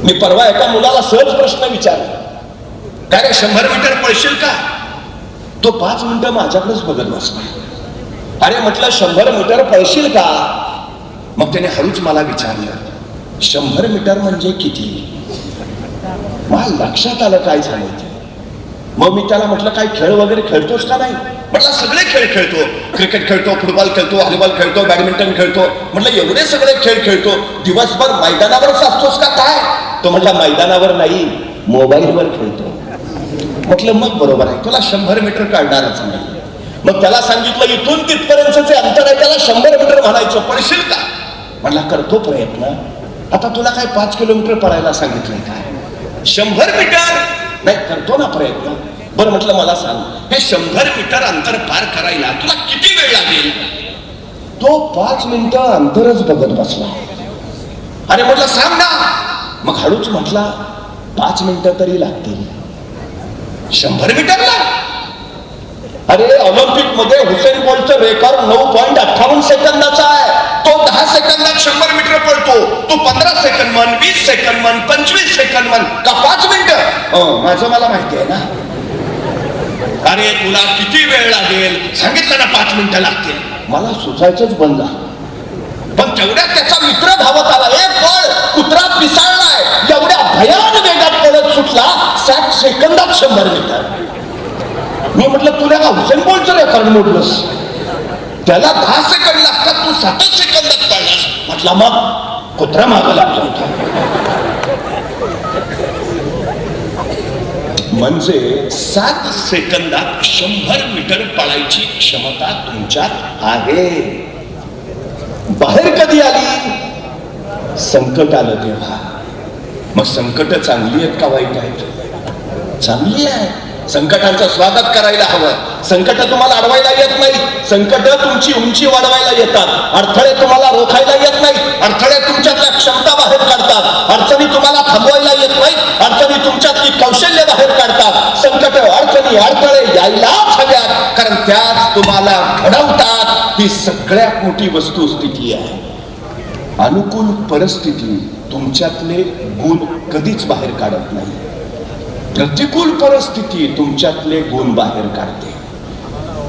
[SPEAKER 1] मी परवा एका मुलाला सहज प्रश्न विचारला, काय रे 100 मीटर पळशील का? तो 5 मिनिटं माझ्याकडेच बघत बसला. अरे म्हटलं 100 मीटर पळशील का? मग त्याने हळूच मला विचारलं, 100 मीटर म्हणजे किती? मला लक्षात आलं काय झालं. मग मी त्याला म्हटलं काय खेळ वगैरे खेळतोस का? नाही. म्हटलं सगळे खेळ खेळतो, क्रिकेट खेळतो, फुटबॉल खेळतो, व्हॉलीबॉल खेळतो, बॅडमिंटन खेळतो. म्हटलं एवढे सगळे खेळ खेळतो, दिवसभर मैदानावरच असतोस का काय? तो म्हटला मैदानावर नाही, मोबाईलवर खेळतो. म्हटलं मग बरोबर आहे, तुला 100 मीटर काढणारच नाही. मग त्याला सांगितलं इथून तिथपर्यंतचे अंतर आहे, त्याला 100 मीटर म्हणायचं, पळशील का? म्हटला करतो प्रयत्न. आता तुला काय 5 किलोमीटर पळायला सांगितलंय काय? 100 मीटर नाही, करतो ना प्रयत्न. बरं म्हटलं मला सांग, हे 100 मीटर अंतर पार करायला तुला किती वेळ लागेल? तो 5 मिनिटं अंतरच बघत बसला. अरे म्हटलं सांग ना. मग हळूच म्हटला 5 मिनिटं तरी लागतील. 100 मीटरला? अरे ऑलिम्पिक मध्ये हुसेन बोल्टचं रेकॉर्ड 9.58 सेकंदाचा आहे. तो 10 सेकंदात 100 मीटर पळतो. तू 15 सेकंद म्हण, 20 सेकंद म्हण, 25 सेकंद म्हण, का 5 मिनिटं? माझं मला माहिती आहे ना. अरे तुला किती वेळ लागेल? सांगितलं ना 5 मिनिटं लागतील. मला सुचायचंच बंद झालं. पण तेवढ्यात त्याचा मित्र धावत आला, ए पळ, कुत्रा पिसाळलाय. एवढ्या भयान वेगात पळत सुटला, 7 सेकंदात 100 मीटर. मी म्हटलं तुला का हुसेन बोल्टचं रेकॉर्ड मोडलंस? त्याला 10 सेकंद लागतात, तू 7 सेकंदात पळलास. म्हटलं मग कुत्रा मागं लागला होता. म्हणजे 7 सेकंदात 100 मीटर पळायची क्षमता तुमच्यात आहे. बाहेर कधी आली? संकट आलं तेव्हा. मग संकट चांगली आहेत का वाईट आहेत? चांगली आहे. संकटांचं स्वागत करायला हवं. संकट तुम्हाला अडवायला येत नाही, संकट तुमची उंची वाढवायला येतात. अडथळे तुम्हाला रोखायला येत नाही, अडथळे तुमच्यातल्या क्षमता बाहेर काढतात. अडचणी तुम्हाला थांबवायला येत नाही, अडचणी तुमच्यातली कौशल्य बाहेर काढतात. संकट, अडचणी, अडथळे यायलाच हव्यात, कारण त्याच तुम्हाला घडवतात. ही सगळ्यात मोठी वस्तुस्थिती आहे. अनुकूल परिस्थिती तुमच्यातले गुण कधीच बाहेर काढत नाही. प्रतिकूल परिस्थिती तुमच्यातले गुण बाहेर काढते.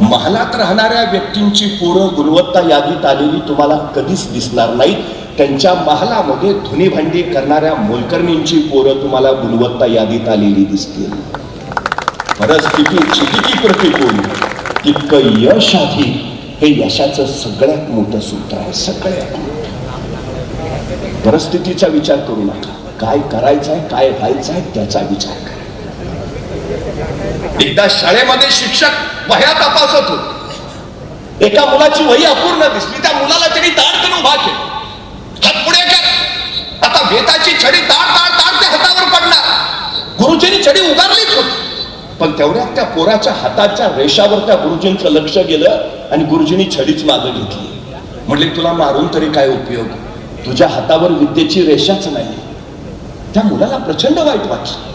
[SPEAKER 1] महालात राहणाऱ्या व्यक्तींची पोरं गुणवत्ता यादीत आलेली तुम्हाला कधीच दिसणार नाही. त्यांच्या महालामध्ये धुनी भांडी करणाऱ्या मोलकर्णींची पोरं तुम्हाला गुणवत्ता यादीत आलेली दिसतील. परिस्थिती किती प्रतिकूल तितकं यश अधिक, हे यशाचं सगळ्यात मोठं सूत्र आहे. सगळ्यात परिस्थितीचा विचार करू नका, काय करायचंय, काय व्हायचंय त्याचा विचार करा. एकदा शाळेमध्ये शिक्षक वह्या तपासत होते. एका मुलाची वही अपूर्ण दिसली. त्या मुलाला त्यांनी ताडकन उभा केला. हात पुढे कर. आता वेताची छडी ताड ताड ताड त्या हातावर पडणार. गुरुजींनी छडी उगारलीच होती, पण तेवढ्यात त्या पोराच्या हाताच्या रेषावर त्या गुरुजींचं लक्ष गेलं आणि गुरुजींनी छडीच मागे घेतली. म्हणले तुला मारून तरी काय उपयोग, तुझ्या हातावर विद्येची रेषाच नाही. त्या मुलाला प्रचंड वाईट वाटलं.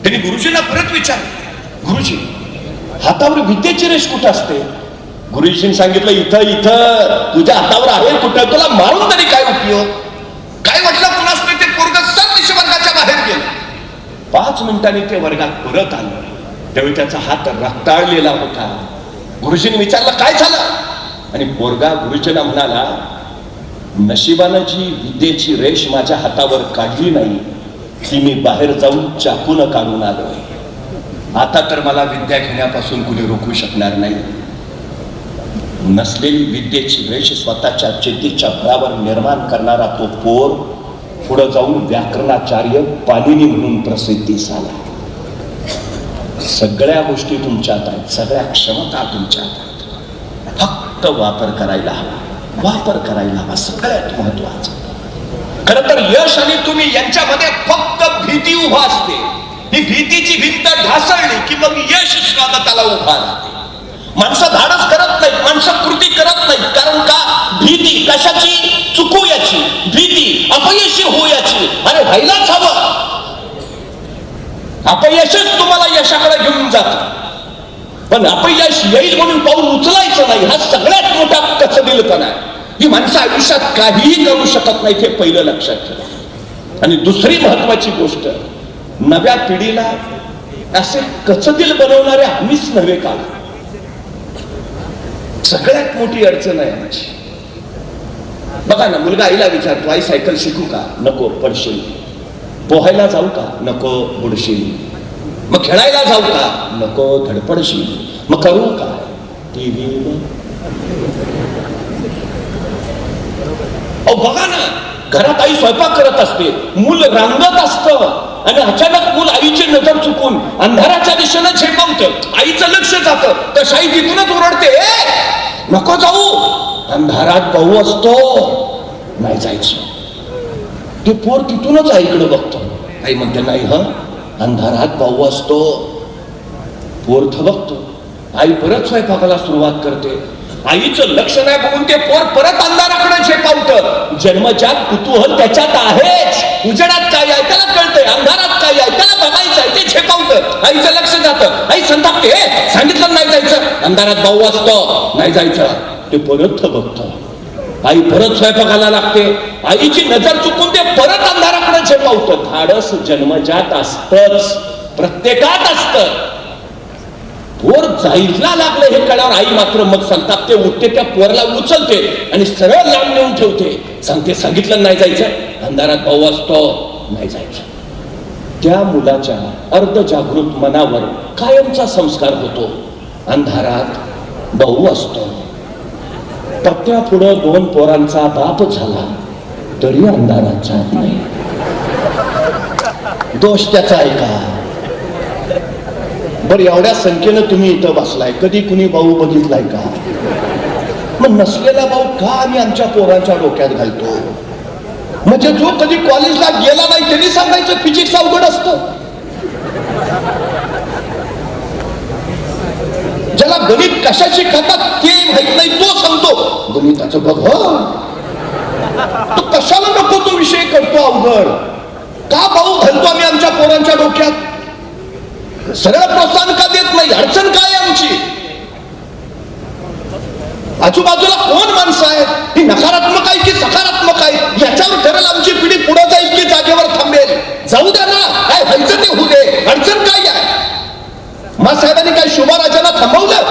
[SPEAKER 1] त्यांनी गुरुजींना परत विचारलं, गुरुजी हातावर विद्येची रेष कुठं असते? गुरुजींनी सांगितलं इथं इथं तुझ्या हातावर आहे कुठं, तुला मारून तरी काय उपयोग. काय म्हटलं कुणास नाही, ते पोरगं सर वर्गाच्या बाहेर गेलं. 5 मिनिटांनी ते वर्गात परत आलं. त्यावेळी त्याचा हात रक्ताळलेला होता. गुरुजींनी विचारलं काय झालं, आणि पोरगा गुरुजींना म्हणाला नशिबानं जी विद्येची रेष माझ्या हातावर काढली नाही ती मी बाहेर जाऊन चाकून काढून आलोय. आता तर मला विद्या घेण्यापासून कुणी रोखू शकणार नाही. नसलेली विद्येची रेष स्वतःच्या चेतीच्या बळावर निर्माण करणारा तो पोर पुढे जाऊन व्याकरणाचार्य पाणिनी म्हणून प्रसिद्धीस आला. सगळ्या गोष्टी तुमच्यात आहेत, सगळ्या क्षमता तुमच्यात आहेत, फक्त वापर करायला हवा, वापर करायला हवा, सगळ्यात महत्वाचं. खरं तर यश आणि तुम्ही यांच्यामध्ये फक्त भीती उभा असते. ही भीतीची भिंत ढासळली की मग यश स्वागताला उभा राहते. माणसं धाडस करत नाहीत, माणसं कृती करत नाहीत. कारण का? भीती. कशाची? चुकू याची भीती, अपयशी होऊ याची. अरे व्हायलाच हवं. अपयशच तुम्हाला यशाकडे घेऊन जात, पण अपयश येईल म्हणून पाऊल उचलायचं नाही, हा सगळ्यात मोठा कचबिलपणा आहे. ही माणसं आयुष्यात काहीही करू शकत नाही, हे पहिलं लक्षात ठेवा. आणि दुसरी महत्वाची गोष्ट, नव्या पिढीला असे कचदिल बनवणारे आम्हीच नव्हे का? सगळ्यात मोठी अडचण आहे आमची. बघा ना, मुलगा आईला विचारतो, आई सायकल शिकू का? नको, पडशील. पोहायला जाऊ का? नको, बुडशील. मग खेळायला जाऊ का? नको, धडपडशील. मग करू का? टीव्ही. बघा ना, घरात आई स्वयंपाक करत असते, मूल रांगत असतं आणि अचानक मूल आईची नजर चुकून अंधाराच्या दिशेनं झेपावतं. आईचं लक्ष जातं, तर आई तिथूनच ओरडते, नको जाऊ, अंधारात भाऊ असतो, नाही जायचं. ते पोर तिथूनच आईकडे बघतो. आई म्हणते, नाही ह, अंधारात भाऊ असतो. पोर थबकतो. आई परत स्वयंपाकाला सुरुवात करते. आईचं लक्ष नाही बघून ते पोर परत अंधाराकडे झेपावतं. जन्मजात कुतूहल त्याच्यात आहेच. उजेडात काय आहे त्याला कळतंय, अंधारात काय आहे त्याला बघायचं आहे, ते झेपावतं. आईचं लक्ष जातं. आई संतापते, सांगितलं नाही जायचं, अंधारात भाऊ असतो, नाही जायचं. ते परत थबकतं. आई परत स्वयंपाकाला लागते. आईची नजर चुकून ते परत अंधाराकडे झेपावतं. धाडस जन्मजात असतंच, प्रत्येकात असतं. पोर जायला लागलं हे कळल्यावर आई मात्र मग संतापते, उठते, त्या पोरला उचलते आणि सरळ लांब नेऊन ठेवते. सांगते, सांगितलं नाही जायचं, अंधारात भाऊ असतो, नाही जायचं. त्या मुलाच्या अर्धजागृत मनावर कायमचा संस्कार होतो, अंधारात भाऊ असतो. पत्त्या पुढं 2 पोरांचा बाप झाला तरी अंधारात जात नाही. दोष त्याचा आहे का? बरं, एवढ्या संख्येनं तुम्ही इथं बसलाय, कधी कुणी भाऊ बघितलाय का? मग नसलेला भाऊ का आम्ही आमच्या पोरांच्या डोक्यात घालतो? म्हणजे जो कधी कॉलेजला गेला नाही त्यांनी सांगायचं फिजिक्स अवघड असतं. ज्याला गणित कशाची खातात ते माहित नाही, तो सांगतो गणिताचं बघ. तो कशाला नको तो विषय करतो अवघड? का भाऊ घालतो आम्ही आमच्या पोरांच्या डोक्यात? सरळ प्रोत्साहन का देत नाही? अडचण काय आमची? आजूबाजूला कोण माणसं आहेत, ही नकारात्मक आहे की सकारात्मक आहे, याच्यावर ठरेल आमची पिढी पुढे जाईल की जागेवर थांबेल. जाऊ द्या ना, काय व्हायचं ते होऊ दे, अडचण काय आहे? साहेबांनी काय शुभाराजांना थांबवलं?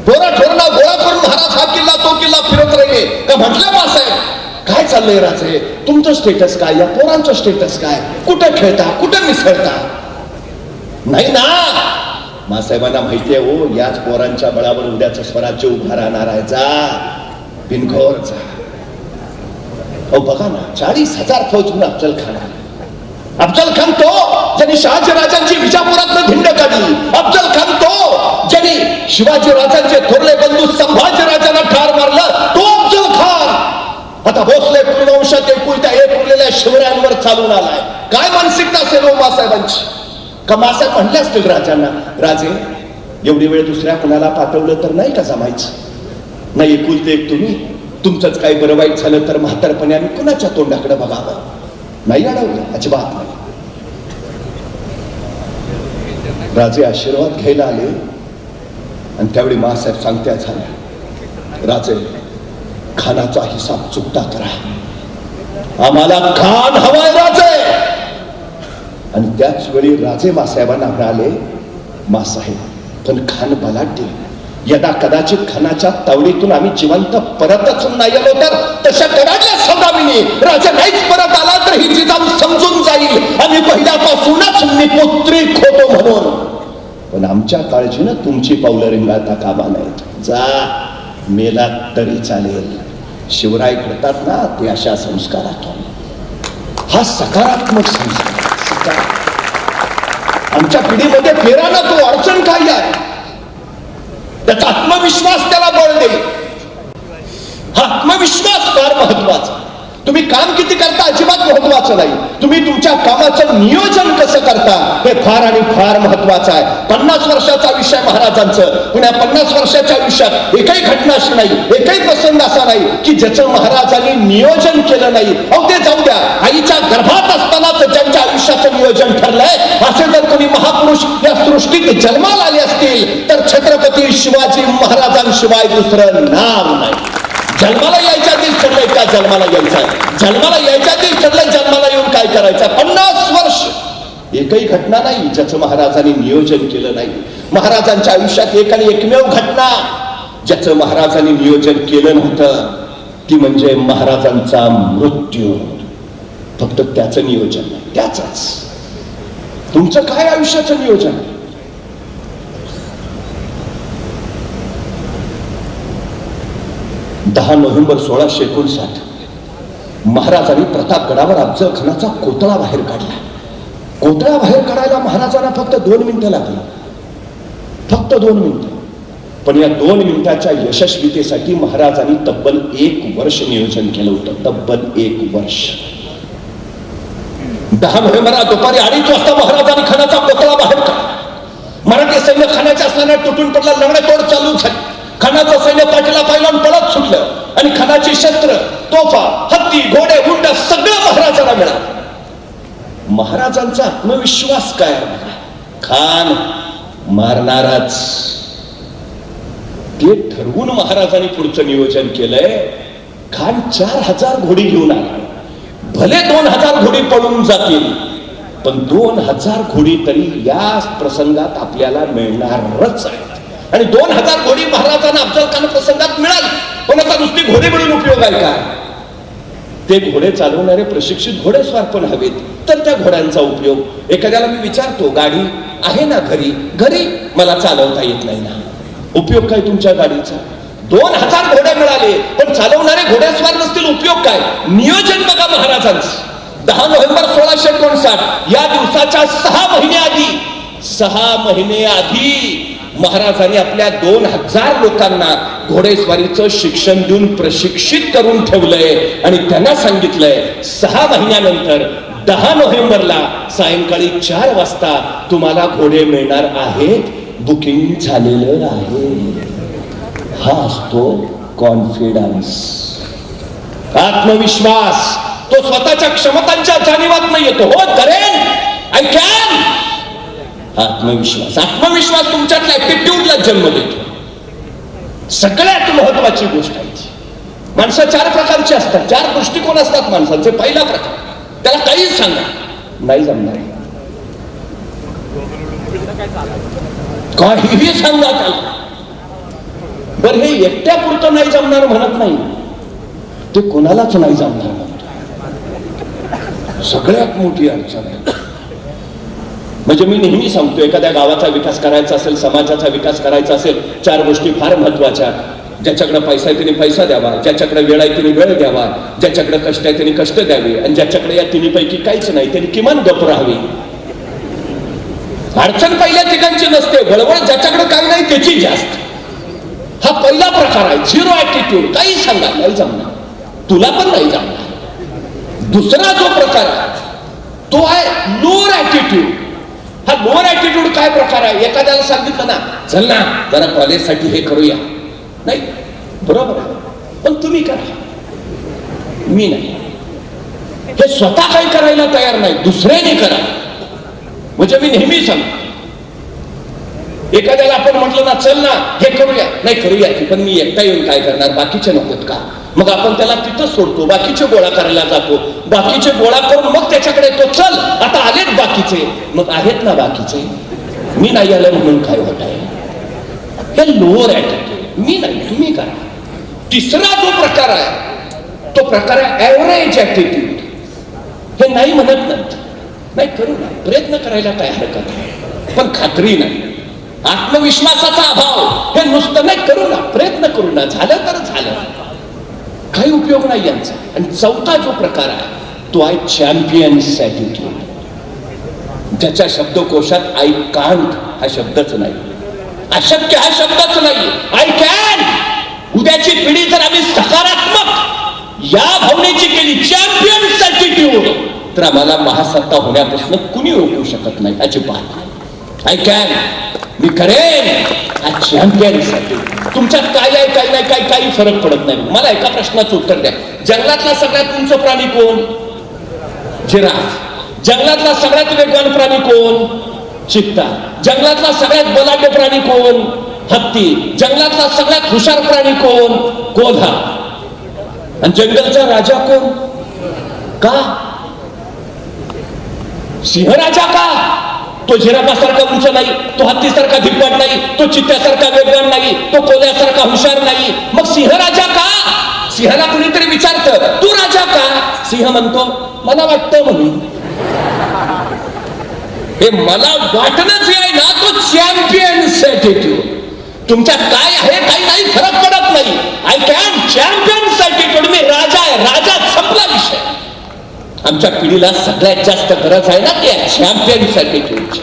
[SPEAKER 1] पोरा ठोरला गोळा करून महाराज हा किल्ला तो किल्ला फिरत राहिले का? म्हटलं मासाहेब काय चाललंय राजे, तुमचं स्टेटस काय, या पोरांचं स्टेटस काय, कुठं खेळता, कुठं मिसळता? नाही ना, मासाहेबांना माहितीये हो, याच पोरांच्या बळावर उद्याचं स्वराज्य उभा राहणार आहे. जा बिनघोर जा. बघा ना, 40,000 फौजून अफजल खान. अफजल खान तो ज्यांनी शहाजी राजांची विजापुरातनं धिंड काढली. अफजल खान तो ज्यांनी शिवाजी राजांचे थोरले बंधू संभाजी राजांना ठार मारलं. तो अफजल खान आता भोसले कुलवंशात एकुलत्या एक उरलेल्या शिवरायांवर चालून आलाय. काय मानसिकता असेल हो मासाहेबांची? का मासाहेब म्हणले असतील राजांना, राजे एवढी वेळ दुसऱ्या कुणाला पाठवलं तर नाही का जमायचं? नाही, एकुलते एक तुम्ही, तुमचंच काही बरं वाईट झालं तर म्हातारपणे आम्ही कुणाच्या तोंडाकडे बघावं? नाही अडवलं, अजिबात नाही. राजे आशीर्वाद घ्यायला आले आणि त्यावेळी मासाहेब सांगत्या झाल्या, राजे खानाचा हिसाब चुकता करा, आम्हाला खान हवाय राजे. आणि त्याच वेळी राजे मासाहेबांना म्हणाले, मासाहेब पण खान बलाढ्य, यदा कदाचित खानाच्या तावडीतून आम्ही जिवंत परतच नाही आलो तर तशा कडाडल्या सौदामिनी राजा नाहीच परत आला तर ही जिजाऊ समजून जाईल आम्ही पहिल्यापासूनच निपुत्रिक होतो म्हणून. पण आमच्या काळजीनं तुमची पावलं रिंगाळता कामा नाहीत. जा, मेलात तरी चालेल. शिवराय घडतात ना ते अशा संस्कारातून. हा सकारात्मक संस्कार. आमच्या पिढीमध्ये फेरा ना तो अडचण काय आहे, त्याचा आत्मविश्वास त्याला बळ देईल. हा आत्मविश्वास फार महत्वाचा. तुम्ही काम किती करता अजिबात महत्वाचं नाही, तुम्ही तुमच्या कामाचं नियोजन कसं करता हे फार आणि फार महत्वाचं आहे. 50 वर्षाचा विषय महाराजांचं, पण या 50 वर्षाच्या आयुष्यात एकही घटना अशी नाही, एकही प्रसंग असा नाही की ज्याचं महाराजांनी नियोजन केलं नाही. अहो ते जाऊ द्या, आईच्या गर्भात असतानाच ज्यांच्या आयुष्याचं नियोजन ठरलंय असे जर कोणी महापुरुष या सृष्टीत जन्माला आले असतील तर छत्रपती शिवाजी महाराजांशिवाय दुसरं नाव नाही. जन्माला यायच्या आधीच ठरलंय का जन्माला यायचंय, जन्माला यायच्या आधीच ठरलंय जन्माला येऊन काय करायचं. 50 वर्ष एकही घटना नाही ज्याचं महाराजांनी नियोजन केलं नाही. महाराजांच्या आयुष्यात एक आणि एकमेव घटना ज्याचं महाराजांनी नियोजन केलं नव्हतं ती म्हणजे महाराजांचा मृत्यू. फक्त त्याचं नियोजन नाही, त्याचंच. तुमचं काय आयुष्याचं नियोजन? 10 नोव्हेंबर 1659 महाराजांनी प्रतापगडावर अफजल खानाचा कोतळा बाहेर काढला. कोतळा बाहेर काढायला महाराजांना फक्त 2 मिनिटं लागली, फक्त 2 मिनिटं. पण या 2 मिनिटाच्या यशस्वीतेसाठी महाराजांनी तब्बल 1 वर्ष नियोजन केलं होतं, तब्बल 1 वर्ष. 10 नोव्हेंबरला दुपारी 2:30 वाजता महाराजांनी खानाचा कोतळा बाहेर काढला. मराठी सैन्य खानाच्या असताना तुटून पडला, लढतोड चालू झाली. खानाचं सैन्य पाठीला पाहिलं पळत सुटलं आणि खानाची शस्त्र, तोफा, हत्ती, घोडे, उंट सगळं महाराजांना मिळालं. महाराजांचा आत्मविश्वास काय, खान मारणारच ते ठरवून महाराजांनी पुढचं नियोजन केलंय. खान 4000 घोडी घेऊन आला. भले 2000 घोडी पळून जातील पण 2000 घोडी तरी या प्रसंगात आपल्याला मिळणारच आहे. आणि 2000 घोडी महाराजांना अफजल खान प्रसंगात मिळाली. पण आता नुसती घोडे मिळून उपयोग आहे का? ते घोडे चालवणारे प्रशिक्षित घोडेस्वार पण हवेत, तर त्या घोड्यांचा उपयोग. एखाद्याला मी विचारतो, गाडी आहे ना घरी? घरी मला चालवता येत नाही ना. उपयोग काय तुमच्या गाडीचा? 2000 घोडे मिळाले पण चालवणारे घोडेस्वार नसतील, उपयोग काय? नियोजन बघा महाराजांचं. 10 नोव्हेंबर 1659 या दिवसाच्या 6 महिने आधी, 6 महिने आधी महाराजांनी आपल्या 2000 लोकांना घोडेस्वारीचं शिक्षण देऊन प्रशिक्षित करून ठेवलंय आणि त्यांना सांगितलंय 6 महिन्यानंतर 10 नोव्हेंबरला सायंकाळी 4 वाजता तुम्हाला घोडे मिळणार आहेत, बुकिंग झालेलं आहे. हा असतो कॉन्फिडन्स, आत्मविश्वास. तो स्वतःच्या क्षमतांच्या जाणीवात नाही येतो. हो करेन, आय कॅन. आत्मविश्वास, आत्मविश्वास तुमच्यातल्या ऍटिट्यूडला जन्म देतो. सगळ्यात महत्वाची गोष्ट आहे. माणसं 4 प्रकारची असतात, 4 दृष्टिकोन असतात माणसांचे. पहिला प्रकार, त्याला काही सांगा नाही जमणार, काहीही सांगा त्याला. बरं हे एकट्या पुरतं नाही जमणार म्हणत नाही, ते कोणालाच नाही जमणार म्हणतो. सगळ्यात मोठी अडचण आहे. म्हणजे मी नेहमी सांगतो, एखाद्या गावाचा विकास करायचा असेल, समाजाचा विकास करायचा असेल, 4 गोष्टी फार महत्वाच्या. ज्याच्याकडे पैसा आहे त्यांनी पैसा द्यावा, ज्याच्याकडे वेळ आहे त्यांनी वेळ द्यावा, ज्याच्याकडे कष्ट आहे त्यांनी कष्ट द्यावे, आणि ज्याच्याकडे या तिन्हीपैकी काहीच नाही त्यांनी किमान गप राहावी. अडचण पहिल्या ठिकाणची नसते, बळबळ ज्याच्याकडे काही नाही त्याची जास्त. हा पहिला प्रकार आहे, झिरो ऍटिट्यूड. काही सांगा नाही जमणार, तुला पण नाही जमणार. दुसरा जो प्रकार आहे तो आहे लोअर ऍटिट्यूड. हा लोअर ऍटिट्यूड काय प्रकार आहे? एखाद्याला सांगितलं ना, चल ना जरा कॉलेजसाठी हे करूया, नाही बरोबर आहे पण तुम्ही करा, मी नाही. हे स्वतः काही करायला तयार नाही, दुसऱ्याने करा. म्हणजे मी नेहमी सांगतो, एखाद्याला आपण म्हटलं ना, चल ना हे करूया, नाही करूया की, पण मी एकटा येऊन काय करणार, बाकीचे नकोत का? मग आपण त्याला तिथं सोडतो, बाकीचे गोळा करायला जातो, बाकीचे गोळा करून मग त्याच्याकडे येतो, चल आता आलेत बाकीचे. मग आहेत ना बाकीचे, मी नाही आलं म्हणून काय होत आहे? हे लोअर ऍटिट्यूड, मी नाही तुम्ही करा. तिसरा जो प्रकार आहे तो प्रकार आहे ऍव्हरेज ऍटिट्यूड. हे नाही म्हणत नाही करू ना, प्रयत्न करायला काय हरकत आहे, पण खात्री नाही. आत्मविश्वासाचा अभाव, हे नुसतं नाही करू ना, प्रयत्न करू ना, झालं तर झालं, काही उपयोग नाही यांचा. आणि चौथा जो प्रकार आहे तो आहे चॅम्पियन्स ऍटिट्यूड. ज्याच्या शब्दकोशात आय कांट हा शब्दच नाही, अशक्य हा शब्दच नाही, आय कॅन. उद्याची पिढी जर आम्ही सकारात्मक या भावनेची केली, चॅम्पियन्स ॲटिट्यूड, तर आम्हाला महासत्ता होण्यापासून कुणी रोखू शकत नाही अजिबात. आय कॅन, मी करेन, हा चॅम्पियन्स ॲटिट्यूड. तुमच्यात काय आहे काय नाही काही फरक पडत नाही. मला एका प्रश्नाचं उत्तर द्या. जंगलातला सगळ्यात उंच प्राणी कोण? जिराफ. जंगलातला सगळ्यात वेगवान प्राणी कोण? चित्ता. जंगलातला सगळ्यात बलाढ्य प्राणी कोण? हत्ती. जंगलातला सगळ्यात हुशार प्राणी कोण? कोल्हा. आणि जंगलचा राजा कोण? का? सिंहराजा का? तो जिराफासारखा उंच नाही, तो हत्तीसारखा धिप्पाड नाही, तो चित्त्यासारखा वेगवान नाही, तो कोल्ह्यासारखा हुशार नाही. मग सिंहराजा का? सिंहाला कुणीतरी विचारतं तू राजा का? सिंह म्हणतो मला वाटतं म्हणून. हे मला वाटणं जे आहे ना, तो चॅम्पियन्स ॲटिट्यूड. तुमच्यात काय आहे काही नाही फरक पडत नाही. I can, champions attitude. मी राजा आहे, राजा, संपला विषय. आमच्या पिढीला सगळ्यात जास्त गरज आहे ना त्या चॅम्पियन्स ॲटिट्यूडची.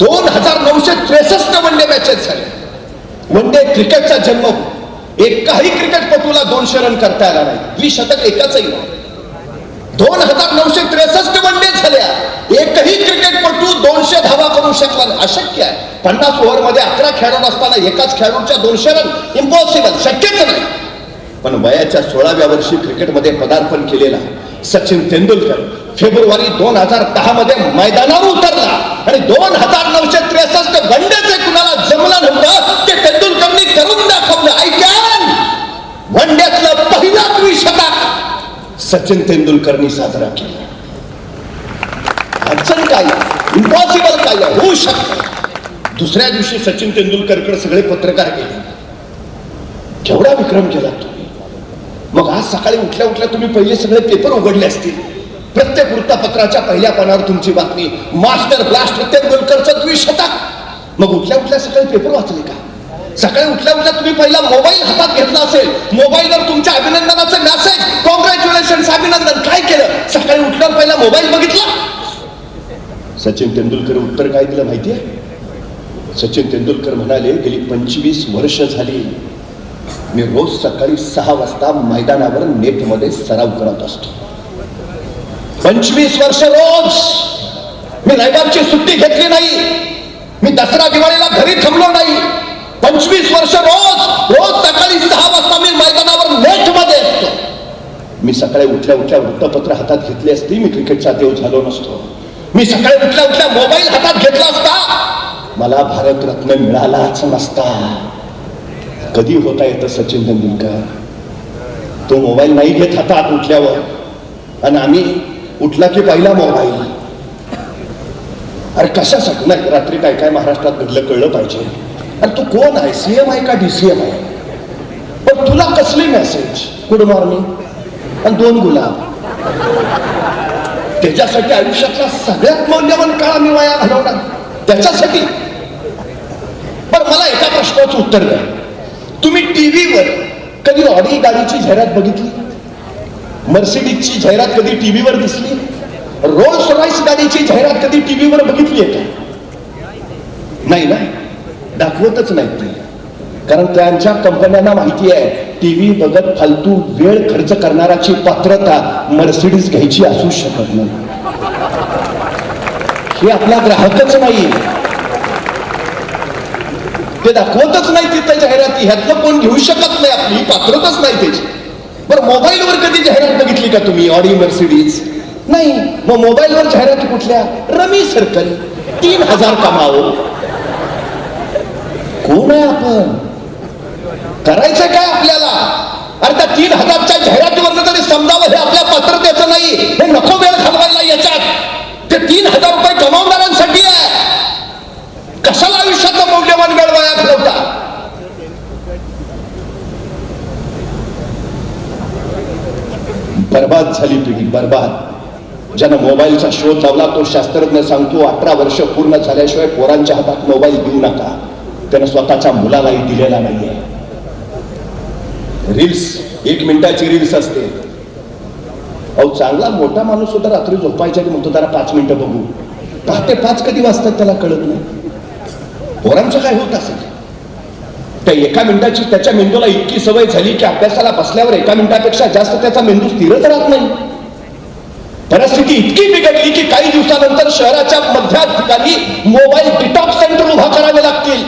[SPEAKER 1] 2963 वनडे मॅचेस झाले. वनडे क्रिकेटचा जन्म. एकाही क्रिकेटपटूला 200 रन करता आला नाही, द्विशतक एकचही नाही. 2963 वनडे झाल्या, एकही क्रिकेटपटू 200 धावा करू शकला नाही. अशक्य आहे. 50 ओव्हरमध्ये 11 खेळाडू असताना एकाच खेळाडूच्या 200 रन, इम्पॉसिबल, शक्यच नाही. पण वयाच्या 16व्या वर्षी क्रिकेटमध्ये पदार्पण केलेला सचिन तेंडुलकर फेब्रुवारी 2010 मध्ये मैदानावर उतरला आणि 2963 वनडेचे कुणाला जमलं नव्हतं ते तेंडुलकरनी करून दाखवलं. I can. वनडेतलं पहिलं द्विशतक सचिन तेंडुलकरनी साजरा केला. अडचण काय, इम्पॉसिबल काय, होऊ शकतं. दुसऱ्या दिवशी सचिन तेंडुलकरकडे सगळे पत्रकार गेले. केवढा विक्रम केला तुम्ही. मग आज सकाळी उठल्या उठल्या तुम्ही पहिले सगळे पेपर उघडले असतील. प्रत्येक वृत्तपत्राच्या पहिल्या पानावर तुमची बातमी, मास्टर ब्लास्ट तेंडुलकरचं द्विशतक. मग उठल्या उठल्या सकाळी पेपर वाचले का? सकाळी उठल्या उठल्या तुम्ही पहिला मोबाईल हातात घेतला असेल, मोबाईलवर तुमच्या अभिनंदनाचं मेसेज, कॉंग्रॅच्युलेशन, अभिनंदन. काय केलं? सकाळी उठल्यावर पहिला मोबाईल बघितला. सचिन तेंडुलकर उत्तर काय दिलं माहितीये? सचिन तेंडुलकर म्हणाले गेली 25 वर्ष झाली मी रोज सकाळी 6 वाजता मैदानावर नेटमध्ये सराव करत असतो. 25 वर्ष रोज. मी रविवारची सुट्टी घेतली नाही, मी दसरा दिवाळीला घरी थांबलो नाही. 25 वर्ष रोज सकाळी 6 वाजता मी मैदानावर नेटमध्ये असतो. मी सकाळी उठल्या उठल्या वृत्तपत्र हातात घेतले असते, मी क्रिकेटचा देव झालो नसतो. मी सकाळी उठल्या उठल्या मोबाईल हातात घेतला असता, मला भारतरत्न मिळालाच नसता. कधी होता येतं सचिन तेंडुलकर? तो मोबाईल नाही घेत हातात उठल्यावर, आणि आम्ही उठला की पहिला मोबाईल. अरे कशासाठी? नाही, रात्री काय काय महाराष्ट्रात घडलं कळलं पाहिजे. अरे तू कोण आहे, सीएम आहे का डीसीएम आहे? पण तुला कसली मेसेज, गुड मॉर्निंग आणि 2 गुलाब. त्याच्यासाठी आयुष्यातला सगळ्यात मौल्यवान काळ मी वाया घालवला त्याच्यासाठी. पण मला एका प्रश्नाचं उत्तर द्या. तुम्ही टीव्हीवर कधी ऑडी गाडीची जाहिरात बघितली? मर्सिडीजची जाहिरात कधी टीव्हीवर दिसली? रोल्स रॉयस गाडीची जाहिरात कधी टीव्हीवर बघितली आहे का? नाही ना, दाखवतच नाही ते. कारण त्यांच्या कंपन्यांना माहिती आहे टीव्ही बघत फालतू वेळ खर्च करणाराची पात्रता मर्सिडीज घ्यायची असू शकत नाही. हे आपला ग्राहकच नाही, ते दाखवतच नाही तिथे जाहिराती. ह्यातलं कोण घेऊ शकत नाही, आपली पात्रताच नाही त्याची. बरं, मोबाईलवर कधी जाहिरात बघितली का तुम्ही ऑडी मर्सिडीज? नाही. मग मोबाईलवर जाहिराती कुठल्या? Rummy circle, 3000 कमावो. कोण आहे आपण? करायचं काय आपल्याला? अरे त्या 3000च्या जाहिरातीवर तरी समजावं हे आपल्या पात्रतेचं नाही. हे नको वेळ घालवायला याच्यात. ते 3000 रुपये कमावणाऱ्यांसाठी आहे. कशाला आयुष्याचं मौल्यवान वेळ वाया घालवता? बर्बाद झाली पिढी, बर्बाद. ज्यानं मोबाईलचा शोध लावला तो शास्त्रज्ञ सांगतो 18 वर्ष पूर्ण झाल्याशिवाय पोरांच्या हातात मोबाईल देऊ नका. त्यानं स्वतःच्या मुलालाही दिलेला नाहीये. रील्स, 1 मिनिटाची रील्स असते, अहो चांगला मोठा माणूस सुद्धा रात्री झोपायच्या आधी म्हणतो जरा 5 मिनिटं बघू. पहाटे 5 कधी वाजतात त्याला कळत नाही. पोरांचं काय होत असेल, त्या एका मिनिटाची त्याच्या मेंदूला इतकी सवय झाली की अभ्यासाला बसल्यावर 1 मिनिटापेक्षा जास्त त्याचा मेंदू स्थिरच राहत नाही. परिस्थिती इतकी बिघडली की काही दिवसानंतर शहराच्या मध्य ठिकाणी मोबाईल डिटॉक्स सेंटर उभा करावे लागतील.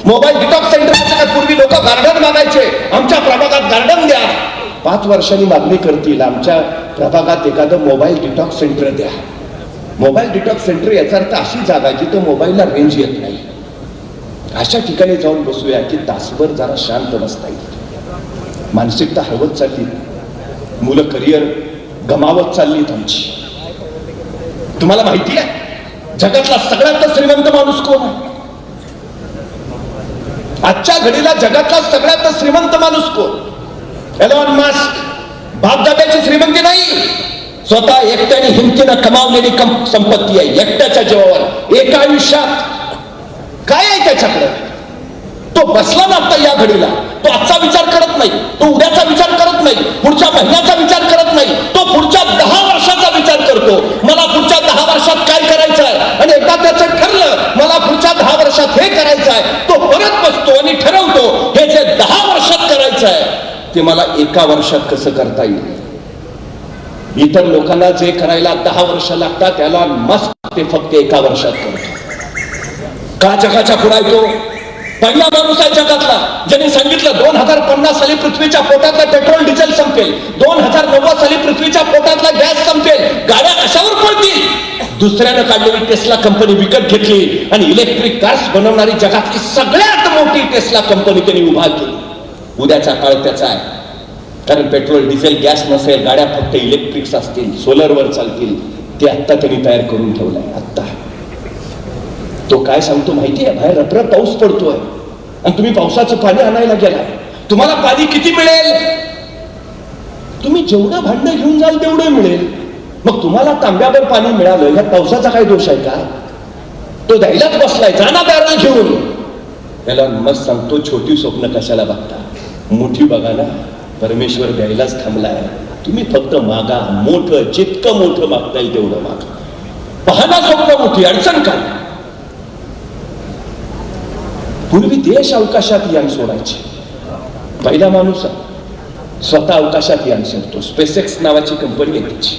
[SPEAKER 1] मोबाईल डिटॉक्स सेंटर पूर्वी लोक गार्डन मागायचे, आमच्या प्रभागात गार्डन द्या. 5 वर्षांनी मागणी करतील, आमच्या प्रभागात एखादं मोबाईल डिटॉक्स सेंटर द्या. मोबाईल डिटॉक्स सेंटर याचा अर्थ अशी जागा जिथं मोबाईलला रेंज येत नाही, अशा ठिकाणी जाऊन बसूया की तासभर जरा शांत बसता येईल. मानसिकता हरवत चालली, मुलं करिअर गमावत चाललीत आमची. तुम्हाला माहिती आहे जगातला सगळ्यात श्रीमंत माणूस कोण आहे? आजच्या घडीला जगातला सगळ्यात श्रीमंत माणूस कोण? Elon Musk. बापदाद्याची श्रीमंती नाही, स्वतः एकट्याने हिमतीनं कमावलेली संपत्ती आहे. एकट्याच्या जीवावर एका आयुष्यात काय आहे त्याच्याकडे? तो बसला ना आता या घडीला, तो आजचा विचार करत नाही, तो उद्याचा विचार करत नाही, पुढच्या महिन्याचा विचार करत नाही, तो पुढच्या 10 वर्षाचा विचार करतो. मला पुढच्या 10 वर्षात काय करायचं आहे, आणि एकदा त्याचं ठरलं मला पुढच्या 10 वर्षात हे करायचं आहे, तो परत बसतो आणि ठरवतो हे जे 10 वर्षात करायचं आहे ते मला 1 वर्षात कसं करता येईल. इतर लोकांना जे करायला 10 वर्ष लागतात त्याला मस्त ते फक्त 1 वर्षात करतो. का जगाच्या पुढे तो पहिला माणूस आहे जगातला ज्यांनी सांगितलं 2050 साली पृथ्वीच्या पोटातलं पेट्रोल डिझेल संपेल, 2090 साली पृथ्वीच्या पोटातला गॅस संपेल, गाड्या कशावर पडतील. दुसऱ्यानं काढलेली टेस्ला कंपनी विकत घेतली आणि इलेक्ट्रिक कार्स बनवणारी जगातली सगळ्यात मोठी टेस्ला कंपनी त्यांनी उभा केली. उद्याचा काळ त्याचा आहे, कारण पेट्रोल डिझेल गॅस नसेल, गाड्या फक्त इलेक्ट्रिक्स असतील, सोलरवर चालतील. ते आत्ता त्यांनी तयार करून ठेवलंय. आत्ता तो काय सांगतो माहिती आहे, बाहेर रपरप पाऊस पडतोय आणि तुम्ही पावसाचं पाणी आणायला गेलाय, तुम्हाला पाणी किती मिळेल? तुम्ही जेवढं भांडं घेऊन जाल तेवढं मिळेल. मग तुम्हाला तांब्यावर पाणी मिळालं, ह्या पावसाचा काय दोष आहे का? तो द्यायलाच बसलाय, जाना बॅरल घेऊन. त्याला मस्त सांगतो छोटी स्वप्न कशाला बघता, मोठी बघा ना. परमेश्वर द्यायलाच थांबलाय, तुम्ही फक्त मागा. मोठं जितकं मोठं मागता येईल तेवढं मागा. पहाना स्वप्न मोठी, अडचण काय? पूर्वी देश अवकाशात यान सोडायचे. पहिला माणूस स्वतः अवकाशात यान सोडतो. स्पेसएक्स नावाची कंपनी आहे त्याची.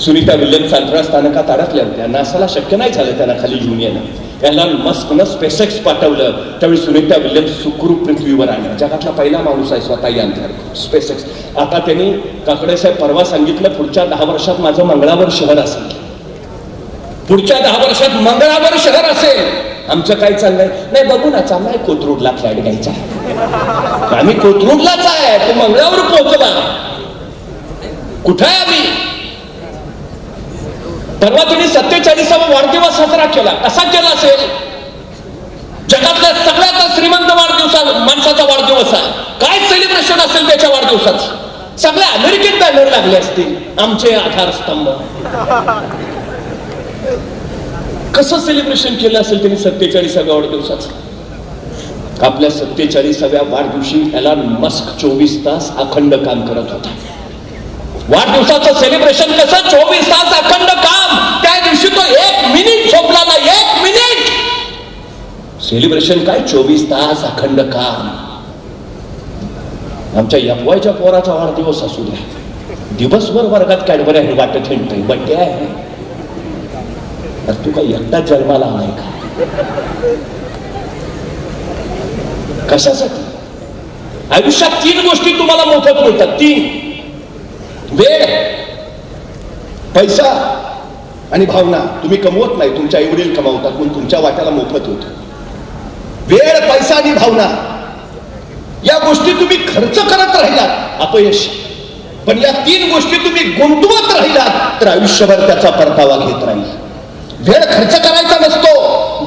[SPEAKER 1] सुनीता विल्यम्स अंतराळ स्थानकात अडकल्या होत्या, नासाला शक्य नाही झालं त्यांना खाली घेऊन येणं. एलॉन मस्कनं स्पेसएक्स पाठवलं, त्यावेळी सुनीता विल्यम्स सुखरूप पृथ्वीवर आल्या. जगातला पहिला माणूस आहे स्वतः यान तयार करून स्पेसएक्स. आता त्यांनी काकडे साहेब परवा सांगितलं पुढच्या 10 वर्षात माझं मंगळावर शहर असेल. पुढच्या 10 वर्षात मंगळावर शहर असेल. आमचं काय चाललंय? नाही बघू ना, चाललंय कोथरूडला फ्लॅट घ्यायचा. आम्ही कोथरूडलाच आहे, तो मंगळावर पोहोचला. कुठं आहे आम्ही? परवा तुम्ही 47वा वाढदिवस साजरा केला. कसा केला असेल? जगातल्या सगळ्यात श्रीमंत माणसाचा वाढदिवस आहे. काय सेलिब्रेशन असेल त्याच्या वाढदिवसाचं? सगळ्या अमेरिकेत बॅनर लागले असतील, आमचे आधारस्तंभ. कसं सेलिब्रेशन केलं असेल त्यांनी 47व्या वाढदिवसाचं? आपल्या 47व्या वाढदिवशी एलॉन मस्क 24 तास अखंड काम करत होता. वाढदिवसाचं सेलिब्रेशन कसं? 24 तास अखंड काम. त्या दिवशी तो 1 मिनिट झोपला नाही. 1 मिनिट सेलिब्रेशन काय? 24 तास अखंड काम. आमच्या यपवायच्या पोराचा वाढदिवस असू द्या, दिवसभर वर्गात कॅडबरी आहे वाटत हिंडतोय, बड्डे आहे. तू काही एकटाच जन्माला आलाय का? कशासाठी? आयुष्यात 3 गोष्टी तुम्हाला मोफत मिळतात. 3: वेळ, पैसा आणि भावना. तुम्ही कमवत नाही, तुमच्या आई वडील कमावतात म्हणून तुमच्या वाट्याला मोफत होत. वेळ, पैसा आणि भावना या गोष्टी तुम्ही खर्च करत राहिलात अपयश. पण या 3 गोष्टी तुम्ही गुंतवत राहिलात तर आयुष्यभर त्याचा परतावा घेत राहील. वेळ खर्च करायचा नसतो,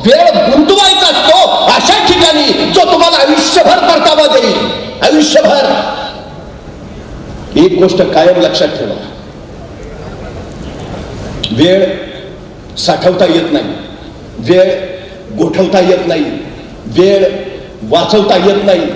[SPEAKER 1] वेळ गुंतवायचा असतो अशा ठिकाणी जो तुम्हाला आयुष्यभर परतावा देईल. आयुष्यभर. एक गोष्ट कायम लक्षात ठेवा, वेळ साठवता येत नाही, वेळ गोठवता येत नाही, वेळ वाचवता येत नाही,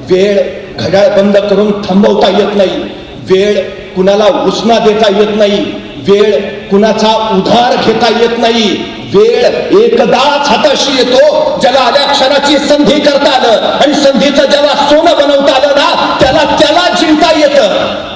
[SPEAKER 1] वेळ घड्याळ बंद करून थांबवता येत नाही, वेळ कुणाला उसना देता येत नाही, वेळ कुणाचा उधार घेता येत नाही. वेळ एकदाच हाताशी येतो. ज्याला आल्या क्षणाची संधी करता आलं आणि संधीचं ज्याला सोनं बनवता आलं ना, त्याला जिंकता येतं.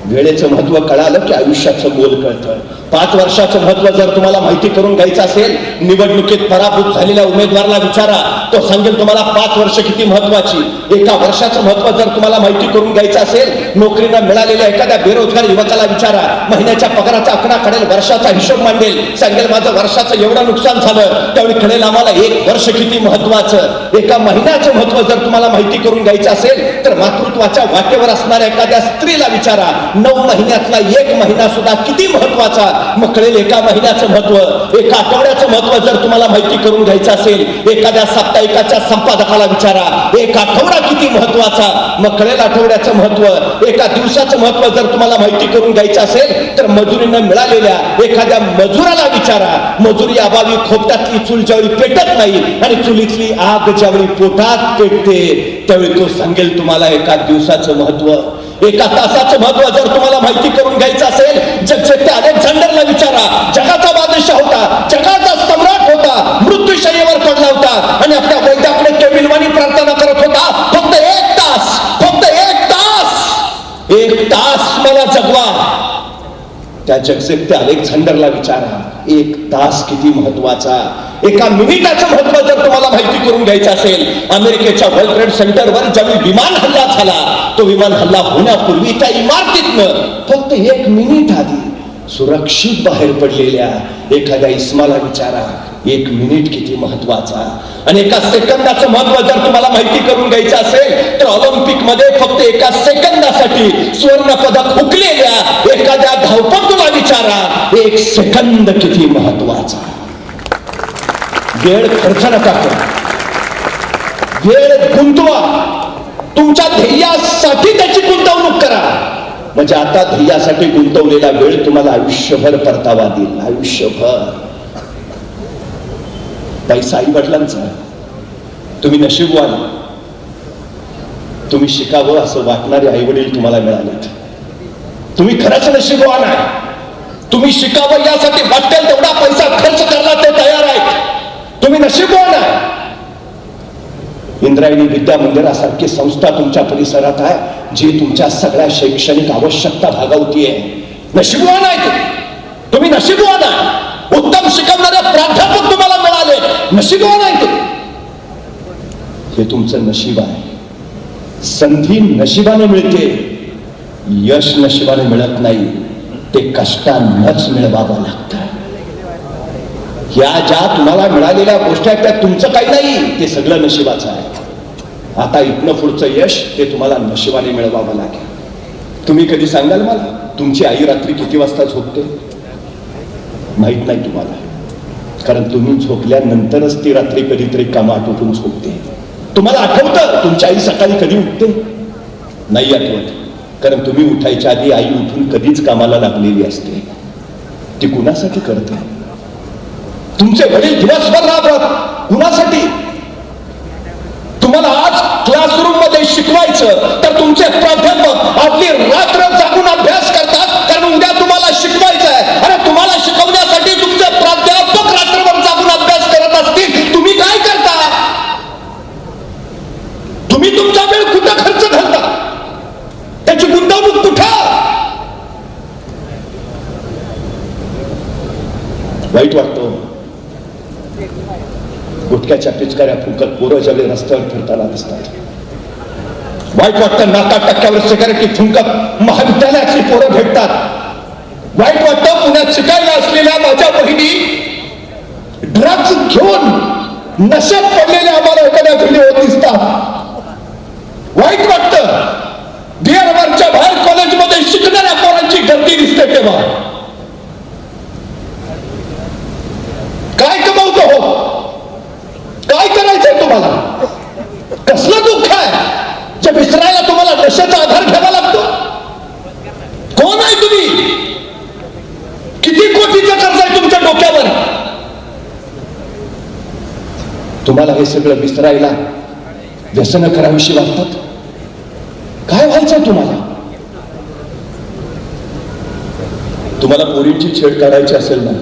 [SPEAKER 1] वेळेचं महत्व कळालं की आयुष्याचं मोल कळतं. 5 वर्षाचं महत्व जर तुम्हाला माहिती करून घ्यायचं असेल, निवडणुकीत पराभूत झालेल्या उमेदवाराला विचारा, तो सांगेल तुम्हाला 5 वर्ष किती महत्वाची. 1 वर्षाचं महत्व जर तुम्हाला माहिती करून घ्यायचं असेल, नोकरीनं मिळालेल्या एखाद्या बेरोजगार युवकाला विचारा, महिन्याच्या पगाराचा आकडा काढेल, वर्षाचा हिशोब मांडेल, सांगेल माझं वर्षाचं एवढं नुकसान झालं. त्यावेळी कळेल आम्हाला 1 वर्ष किती महत्वाचं. 1 महिन्याचं महत्व जर तुम्हाला माहिती करून घ्यायचं असेल तर मातृत्वाच्या वाटेवर असणाऱ्या एखाद्या स्त्रीला विचारा, 9 महिन्यातला 1 महिना सुद्धा किती महत्वाचा. मग कळेल 1 महिन्याचं महत्व. 1 आठवड्याचं महत्व जर तुम्हाला माहिती करून घ्यायचं असेल, एखाद्या साप्ताहिकाच्या संपादकाला विचारा, 1 आठवडा किती महत्वाचा. मग कळेल आठवड्याचं महत्व. 1 दिवसाचं महत्व जर तुम्हाला माहिती करून घ्यायचं असेल तर मजुरीनं मिळालेल्या एखाद्या मजुराला विचारा. मजुरी अभावी खोपटातली चूल ज्यावेळी पेटत नाही आणि चुलीतली आग ज्यावेळी पोटात पेटते त्यावेळी तो सांगेल तुम्हाला 1 दिवसाचं महत्व. 1 तासाचं महत्व जर तुम्हाला माहिती करून घ्यायचं असेल, जगच्या अलेक्झांडरला विचारा. जगाचा बादशाह होता, जगाचा सम्राट होता, मृत्यूशय्येवर पडला होता आणि आपल्या वैद्याकडे केविलवाणी प्रार्थना करत होता, फक्त 1 तास, फक्त 1 तास, 1 तास मला जगवा. त्या जगच्या अलेक्झांडरला विचारा, 1 तास किती महत्वाचा. 1 मिनिटाचं महत्व जर तुम्हाला माहिती करून घ्यायचं असेल, अमेरिकेच्या वर्ल्ड ट्रेड सेंटरवर ज्यावेळी विमान हल्ला झाला, तो विमान हल्ला होण्यापूर्वी त्या इमारतीतनं फक्त 1 मिनिट आधी सुरक्षित बाहेर पडलेल्या एखाद्या इस्माला विचारा, 1 मिनिट किती महत्वाचा. आणि 1 सेकंदाचं महत्व जर तुम्हाला माहिती करून घ्यायचं असेल तर ऑलिम्पिक मध्ये फक्त 1 सेकंदासाठी स्वर्ण पदक हुकलेल्या एखाद्या धावपटूला विचारा, 1 सेकंद किती महत्वाचा. वेळ खर्च नका करा, वेळ गुंतवा. तुमच्या ध्येयासाठी त्याची गुंतवणूक करा. म्हणजे आता ध्येयासाठी गुंतवलेला वेळ तुम्हाला आयुष्यभर परतावा देईल. आयुष्यभर. पैसा आई वडिलांचा, तुम्ही नशीबवान. तुम्ही शिकावं असं वाटणारे आई वडील तुम्हाला मिळालेत. तुम्ही खरंच नशीबवान आहे. तुम्ही शिकावं यासाठी वाटेल तेवढा पैसा खर्च करायला ते तयार आहेत. तुम्ही नशीबवान आहे. इंद्रायणी विद्या मंदिरासारखी संस्था तुमच्या परिसरात आहे जी तुमच्या सगळ्या शैक्षणिक आवश्यकता भागवतीये. नशीबवान आहे तुम्ही, नशीबवान आहे. उत्तम शिकवणारे प्राध्यापक तुम्हाला मिळाले, नशीबवान आहे. हे तुमचं नशीब आहे. संधी नशिबाने मिळते, यश नशिबाने मिळत नाही. ते कष्टानंच मिळवावं लागतं. या ज्या तुम्हाला मिळालेल्या गोष्टी आहेत त्या तुमचं काही नाही, ते सगळं नशिबाचं आहे. आता इथनं पुढचं यश ते तुम्हाला नशिबाने मिळवावं लागेल. तुम्ही कधी सांगाल मला, तुमची आई रात्री किती वाजता झोपते? माहित नाही तुम्हाला, कारण तुम्ही झोपल्यानंतरच ती रात्री कधीतरी कामात उठून झोपते. तुम्हाला आठवतं तुमची आई सकाळी कधी उठते? नाही आठवत, कारण तुम्ही उठायच्या आधी आई उठून कधीच कामाला लागलेली असते. ती कुणासाठी करते? तुमचे वडील दिवसभर राबतात कुणासाठी? तुम्हाला आज क्लासरूम मध्ये शिकवायचं तर तुमचे प्राध्यापक आपली रात्र जागून अभ्यास करतात, कारण उद्या तुम्हाला शिकवायचं आहे. अरे तुम्हाला शिकवण्यासाठी तुमचे प्राध्यापक रात्रभर जागून अभ्यास करत असतील, तुम्ही काय करता? तुम्ही तुमचा वेळ कुठं खर्च घालता? त्याची गुंतवणूक कुठं? वाईट वाटतो गुटख्याच्या पिचकाऱ्या फुकट पोरं ज्यावेळी रस्त्यावर फिरताना दिसतात. वाईट वाटतं नाका टक्क्यावर सिगारेटी फुंकत महाविद्यालयातली पोरं भेटतात. वाईट वाटतं पुण्यात शिकायला असलेल्या माझ्या बहिणी ड्रग्ज घेऊन नशेत पडलेल्या आम्हाला एखाद्या व्हिडिओ दिसतात. वाईट वाटतं बिअरवरच्या बाहेर कॉलेजमध्ये शिकणाऱ्या पोरांची गर्दी दिसते तेव्हा. काय कमावतो हो? काय करायचंय तुम्हाला? कसलं दुःख आहे जे विसरायला तुम्हाला नशेचा आधार घ्यावा लागतो? कोण आहे तुम्ही? किती कोटीचं कर्ज आहे तुमच्या डोक्यावर? तुम्हाला हे सगळं विसरायला व्यसनं करावीशी वाटतात? काय व्हायचंय तुम्हाला? तुम्हाला पोरींची छेड काढायची असेल ना,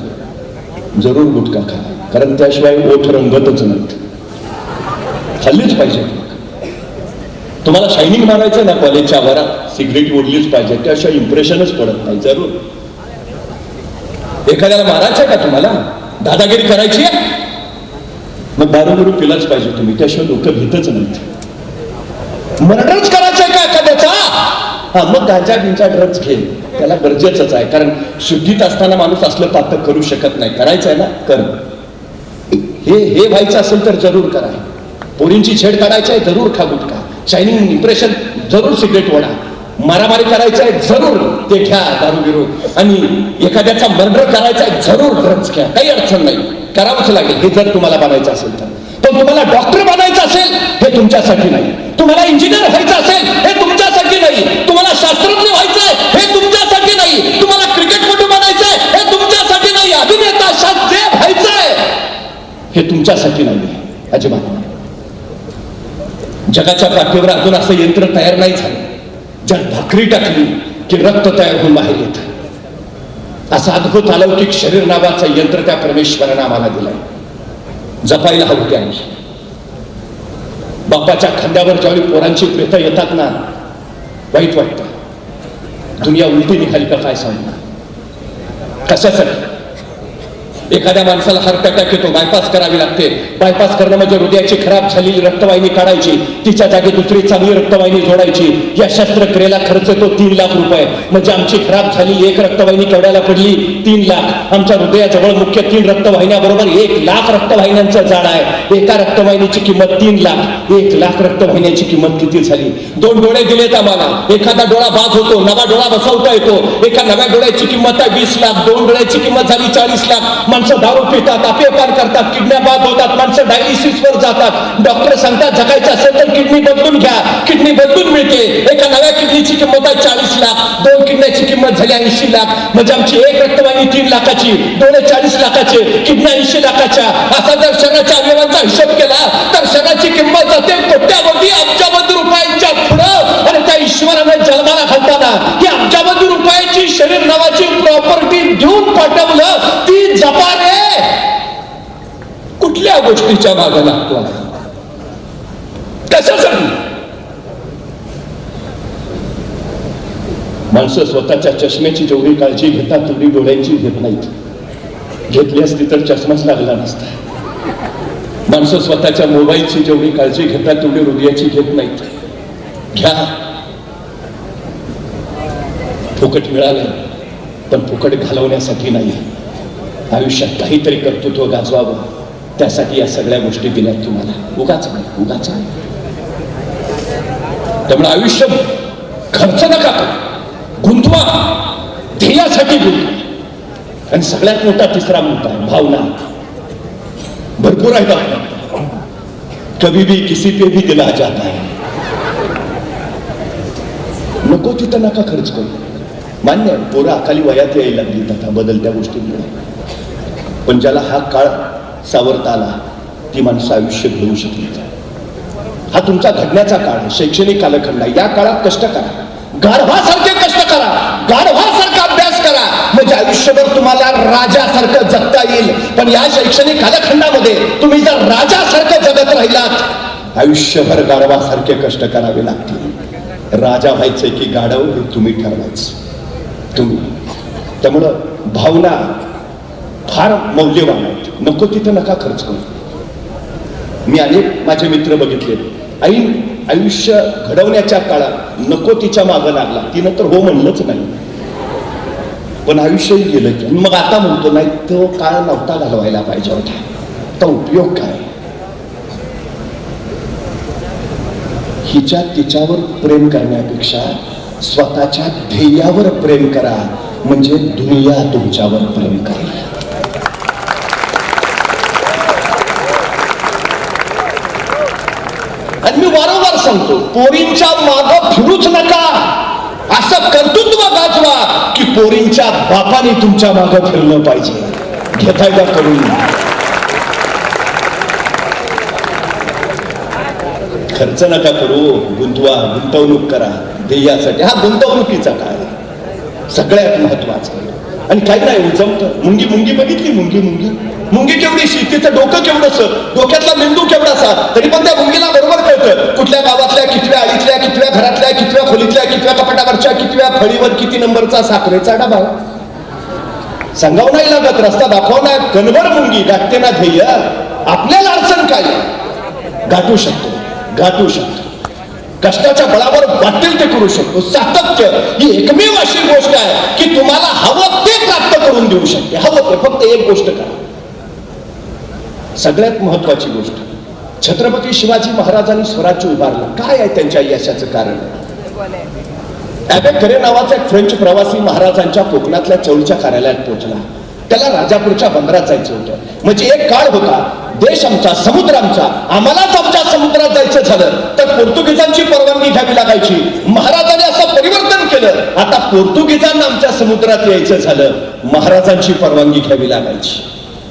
[SPEAKER 1] जरूर गुटखा खा, कारण त्याशिवाय ओठ रंगतच नाहीत. खाल्लीच पाहिजे. तुम्हाला शायनिंग मारायचं ना कॉलेजच्या वरात, सिगरेट ओढलीच पाहिजे, त्याशिवाय इम्प्रेशनच पडत नाही. जरूर. एखाद्याला मारायचं का तुम्हाला, दादागिरी करायची आहे, मग दारू बिरू पिलाच पाहिजे तुम्ही, त्याशिवाय लोक घेतच नाहीत. मर्डरच करायचंय का एखाद्याचा, हा मग गांजा बिंजा ड्रग्ज घे, त्याला गरजेचंच आहे, कारण शुद्धीत असताना माणूस असलं पातक करू शकत नाही. करायचंय ना, कर. हे व्हायचं असेल तर जरूर करा. पोरींची छेड काढायची आहे, जरूर खा गुटखा. शायनिंग इम्प्रेशन, जरूर सिगरेट ओढा. मारामारी करायचं आहे, जरूर ते घ्या दारू बिरू. आणि एखाद्याचा मर्डर करायचा आहे, जरूर ड्रग्ज घ्या. काही अडचण नाही, करावंच लागेल हे जर तुम्हाला बनायचं असेल तर. पण तुम्हाला डॉक्टर बनायचं असेल, हे तुमच्यासाठी नाही. तुम्हाला इंजिनियर व्हायचं असेल, हे तुमच्यासाठी नाही. तुम्हाला शास्त्रज्ञ व्हायचंय, हे तुमच्यासाठी नाही. तुम्हाला क्रिकेटपटू बनायचंय, हे तुमच्यासाठी नाही. अभिनेता शास्त्रीय व्हायचंय, हे तुमच्यासाठी नाही अजिबात. जगाच्या पाठीवर अजून असं यंत्र तयार नाही झालं, ज्यात भाकरी टाकली की रक्त तयार होऊन बाहेर येत. असं अद्भुत अलौकिक शरीर नावाचं यंत्र त्या परमेश्वरानं आम्हाला दिलंय. जपायला हवं त्या. बापाच्या खांद्यावर ज्यावेळी पोरांची प्रेत येतात ना, वाईट वाटतं. दुनिया उलटी निघाली का काय सांगणार. कशासाठी? एखाद्या माणसाला हार्ट अटॅक येतो, बायपास करावी लागते. बायपास करणं म्हणजे हृदयाची खराब झालेली रक्तवाहिनी काढायची, तिच्या जागी दुसरी चांगली रक्तवाहिनी जोडायची. या शस्त्रक्रियेला खर्च येतो 3 लाख रुपये. म्हणजे आमची खराब झालेली एक रक्तवाहिनी केवढ्याला पडली? 3 लाख. आमच्या हृदयाजवळ मुख्य 3 रक्तवाहिन्याबरोबर 1 लाख रक्तवाहिन्यांचं जाळ आहे. एका रक्तवाहिनीची किंमत 3 लाख. 1 लाख रक्तवाहिन्याची किंमत किती झाली? 2 डोळे दिलेत आम्हाला. एखादा डोळा बाद होतो, नवा डोळा बसवता येतो. एका नव्या डोळ्याची किंमत आहे 20 लाख. 2 डोळ्याची किंमत झाली 40 लाख. माणसं दारू पितात, अपेपान करतात, किडन्या बाद होतात, माणसं डायलिसिसवर जातात. डॉक्टर सांगतात जगायचं असेल तर किडनी बदलून घ्या. किडनी बदलून मिळते. एका नव्या किडनीची किंमत आहे 40 लाख. 2 किडन्याची किंमत झाली 80 लाख. म्हणजे आमची एक रक्तवाहिनी 3 लाखाची, डोळे 40 लाखाचे, किडन्या 80 लाखाच्या. असा जर शरीराच्या अवयवांचा हिशोब केला तर शरीराची किंमत जाते कोट्यावधी अब्जावधी रुपयांच्या पुढं. आणि त्या ईश्वरानं जन्माला घालताना ही अब्जावधी रुपयाची शरीर नावाची प्रॉपर्टी देऊन पाठवलं. ती जपा रे. कुठल्या गोष्टीच्या मागे लागतो? कशासाठी? माणसं स्वतःच्या चष्म्याची जेवढी काळजी घेतात तेवढी डोळ्यांची घेत नाहीत. घेतली असती तर चष्माच लागला नसता. माणसं स्वतःच्या मोबाईलची जेवढी काळजी घेतात तेवढी हृदयाची घेत नाहीत. घ्या. फुकट मिळालं पण फुकट घालवण्यासाठी नाही. आयुष्यात काहीतरी कर्तृत्व गाजवावं, त्यासाठी या सगळ्या गोष्टी दिल्यात तुम्हाला. उगाच नाही, उगाच नाही. त्यामुळे आयुष्य खर्च नका करू, गुंतवा. ध्येयासाठी गुंतवा. आणि सगळ्यात मोठा तिसरा मुद्दा आहे भावना. भरपूर आहे भावना. कभी भी किसी पे भी दिला जाता है. नको तिथं नका खर्च करू. मान्य आहे, पोरं अकाली वयात यायला लागली आता बदलत्या गोष्टींमुळे. पण ज्याला हा काळ सावरता आला ती माणसं आयुष्य घेऊ शकली. हा तुमचा घडण्याचा काळ आहे, शैक्षणिक कालखंड आहे. या काळात कष्ट करा, गाढवासारखे कष्ट करा, गाढवासारखा अभ्यास करा. म्हणजे आयुष्यभर तुम्हाला राजासारखं जगता येईल. पण या शैक्षणिक कालखंडामध्ये तुम्ही जर राजासारखं जगत राहिलात, आयुष्यभर गाढवासारखे कष्ट करावे लागतील. राजा व्हायचे की गाढव हे तुम्ही ठरवायचं. तुम्ही. त्यामुळं भावना फार मौल्यवान आहेत. नको तिथं नका खर्च करू. मी अनेक माझे मित्र बघितले, ऐन आयुष्य घडवण्याच्या काळात नको तिच्या मागं लागला. तिनं तर हो म्हणलंच नाही, पण आयुष्यही गेलं की. मग आता म्हणतो नाही तो काळ नव्हता घालवायला पाहिजे होता. तर उपयोग काय? हिच्या तिच्यावर प्रेम करण्यापेक्षा स्वतःच्या ध्येयावर प्रेम करा, म्हणजे दुनिया तुमच्यावर प्रेम करेल. आणि मी वारंवार सांगतो, पोरींच्या मागं फिरूच नका. असं कर्तृत्व गाजवा की पोरींच्या बापाने तुमच्या मागं फिरलं पाहिजे. घेताय का करून? खर्च नका करू, गुंतवा, गुंतवणूक करा ध्येयासाठी. हा गुंतवणुकीचा काळ सगळ्यात महत्वाचा. आणि काही नाही जमतं. मुंगी मुंगी बघितली, मुंगी मुंगी मुंगी केवढीशी, तिचं डोकं केवढंसं, डोक्यातला मेंदू केवढासा, तरी पण त्या मुंगीला बरोबर कळतं कुठल्या गावातल्या, कितव्या आळीतल्या, कितव्या घरातल्या, कितव्या खोलीतल्या, कितव्या कपाटावरच्या, कितव्या फळीवर किती नंबरचा साखरेचा डबा. सांगावं नाही लागत, रस्ता दाखव नाही. कणभर मुंगी गाठते ना ध्येय. आपल्याला अडचण काय, गाठू शकतो, गाठू शकतो. कष्टाच्या बळावर वाटेल ते करू शकतो. सातत्य ही एकमेव अशी गोष्ट आहे की तुम्हाला हवं ते प्राप्त करून देऊ शकते. हवं ते, फक्त एक गोष्ट करा. सगळ्यात महत्वाची गोष्ट, छत्रपती शिवाजी महाराजांनी स्वराज्य उभारलं. काय आहे त्यांच्या यशाचं कारण? ॲबे करे नावाचा एक फ्रेंच प्रवासी महाराजांच्या कोकणातल्या चौलच्या कार्यालयात पोहोचला. त्याला राजापूरच्या बंदरात जायचं होतं. म्हणजे एक काळ होता, देश आमचा, समुद्र आमचा, आम्हालाच आमच्या समुद्रात जायचं झालं तर पोर्तुगीजांची परवानगी घ्यावी लागायची. महाराजांनी असं परिवर्तन केलं, आता पोर्तुगीजांना आमच्या समुद्रात यायचं झालं, महाराजांची परवानगी घ्यावी लागायची.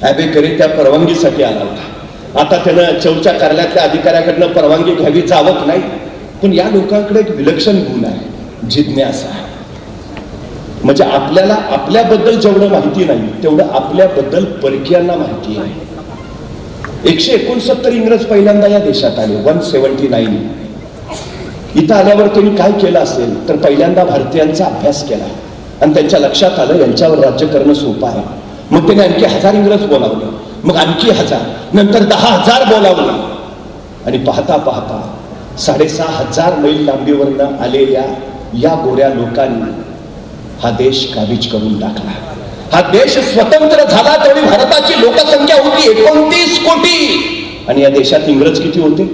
[SPEAKER 1] ॲबे करे त्या परवानगीसाठी आला होता. आता त्यानं चौलच्या कार्यालयातल्या अधिकाऱ्याकडनं परवानगी घ्यावी जावत नाही. पण या लोकांकडे एक विलक्षण गुण आहे, जिज्ञासा. म्हणजे आपल्याला आपल्याबद्दल जेवढं माहिती नाही तेवढं आपल्याबद्दल परकीयांना माहिती आहे. 169 इंग्रज पहिल्यांदा या देशात आले, 179. इथं आल्यावर त्यांनी काय केलं असेल तर पहिल्यांदा भारतीयांचा अभ्यास केला आणि त्यांच्या लक्षात आलं यांच्यावर राज्य करणं सोपं आहे. मग त्याने आणखी 1000 इंग्रज बोलावले, मग आणखी 1000, नंतर 10,000 बोलावले आणि पाहता पाहता 6500 मैल लांबीवरनं आलेल्या या गोऱ्या लोकांनी हा देश काबीज करून टाकला. हा देश स्वतंत्र झाला तेवढी भारताची लोकसंख्या होती 29 कोटी आणि या देशात इंग्रज किती होते?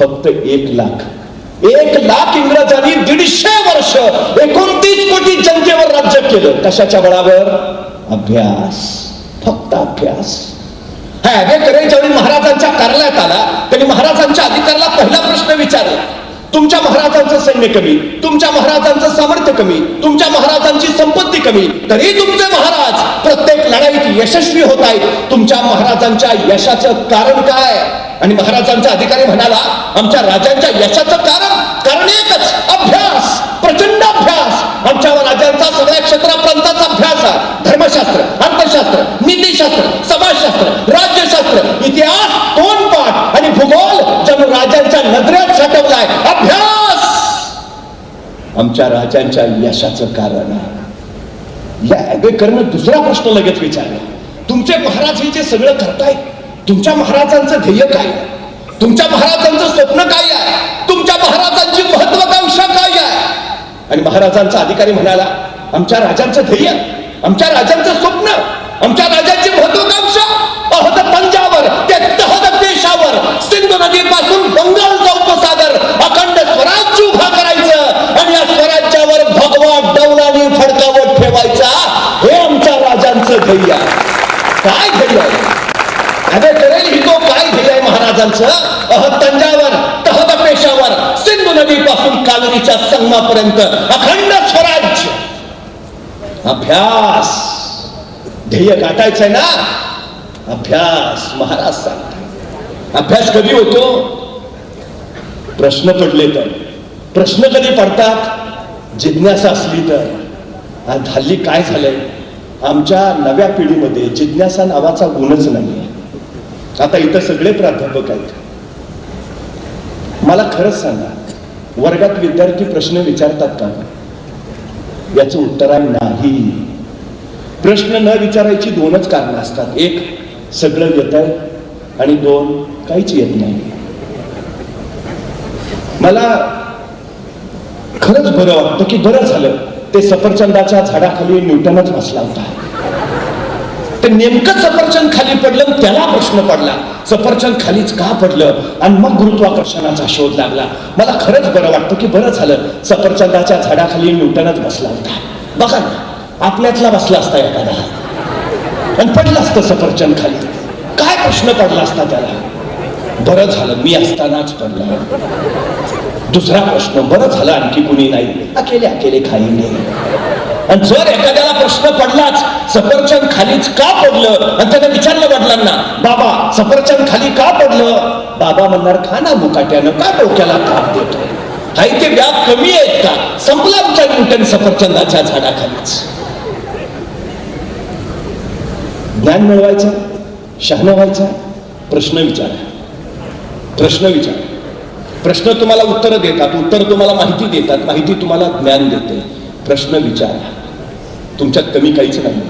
[SPEAKER 1] फक्त 1 लाख. 1 लाख इंग्रजांनी 150 वर्ष 29 कोटी जनतेवर राज्य केलं. कशाच्या बळावर? अभ्यास, फक्त अभ्यास. हा ॲबे करे ज्यावेळी महाराजांच्या कार्यालयात आला त्यांनी महाराजांच्या अधिकाऱ्याला पहिला प्रश्न विचारला, तुमच्या महाराजांचं सैन्य कमी, तुमच्या महाराजांचं सामर्थ्य कमी, तुमच्या महाराजांची संपत्ती कमी, तरी तुमचे महाराज प्रत्येक लढाईत यशस्वी होत आहेत. तुमच्या महाराजांच्या यशाचं कारण काय? आणि महाराजांचा अधिकारी म्हणाला, आमच्या राजांच्या यशाचं कारण एकच, अभ्यास, प्रचंड अभ्यास. आमच्या राजांचा सगळ्या क्षेत्रापर्यंतचा अभ्यास आहे. धर्मशास्त्र, अर्थशास्त्र, नीतिशास्त्र, समाजशास्त्र, राज्यशास्त्र, इतिहास, तोंडपाठ आणि भूगोल जणू राजांच्या नजरेत साठवलाय. अभ्यास आमच्या राजांच्या यशाचं कारण आहे. या ॲबेकरनं दुसरा प्रश्न लगेच विचारला, तुमचे महाराज हे जे सगळं करतायत, तुमच्या महाराजांचं ध्येय काय? तुमच्या महाराजांचं स्वप्न काय आहे? तुमच्या महाराजांची महत्वाकांक्षा काय आहे? आणि महाराजांचा अधिकारी म्हणाला, आमच्या राजांचं ध्येय, आमच्या राजांचं स्वप्न, आमच्या राजांची महत्वाकांक्षा अहद तंजावर ते तहद पेशावर, सिंधू नदीपासून बंगालचा उपसागर अखंड स्वराज्य उभा करायचं आणि या स्वराज्यावर भगवा डौलाने फडकावत ठेवायचा, हे आमच्या राजांचं ध्येय आहे. काय ध्येय आहे? अरे करेल ही तो काय ध्येय आहे महाराजांचं? अहद तंजावर, तहद पेशावर, सिंधू नदीपासून कालरीच्या संगमापर्यंत अखंड स्वराज्य. अभ्यास, ध्येय गाठायचंय ना, अभ्यास. महाराज सांगतात अभ्यास कधी होतो? प्रश्न पडले तर. प्रश्न कधी पडतात? जिज्ञासा असली तर. हल्ली काय झालंय, आमच्या नव्या पिढीमध्ये जिज्ञासा नावाचा गुणच नाहीये. आता इथं सगळे प्राध्यापक आहेत. मला खरंच सांगा, वर्गात विद्यार्थी प्रश्न विचारतात का? याचं उत्तर आहे नाही. प्रश्न न विचारायची 2च कारणं असतात. 1, सगळं येत आहे आणि 2, काहीच येत नाही. मला खरंच बरं वाटतं की बरं झालं ते सफरचंदाच्या झाडाखाली न्यूटनच बसला होता. ते नेमकं सफरचंद खाली पडलं, त्याला प्रश्न पडला, सफरचंद खालीच का पडलं, आणि मग गुरुत्वाकर्षणाचा शोध लागला. मला खरंच बरं वाटतं की बरं झालं सफरचंदाच्या झाडाखाली न्यूटनच बसला होता. बघा ना, आपल्यातला बसला असता एखादा आणि पडलं असतं सफरचंद खाली, काय प्रश्न पडला असता त्याला? बरं झालं मी असतानाच पडला. दुसरा प्रश्न, बरं झालं आणखी कुणी नाही, अकेले अकेले खाईंगे. आणि जर एखाद्याला प्रश्न पडलाच, सफरचंद खालीच का पडलं, आणि त्याने विचारलं वडिलांना, बाबा सफरचंद खाली का पडलं? बाबा म्हणणार, खा ना मुकाट्यानं, का डोक्याला ताप देतो? काही ते व्याप कमी आहेत का? संपला आमच्या न्यूटन सफरचंदाच्या झाडाखालीच. ज्ञान मिळवायचं, शहाणा व्हायचा, प्रश्न विचारा. प्रश्न विचारा. प्रश्न तुम्हाला उत्तर देतात, उत्तर तुम्हाला माहिती देतात, माहिती तुम्हाला ज्ञान देते. प्रश्न विचारा. तुमच्यात कमी काहीच नाही.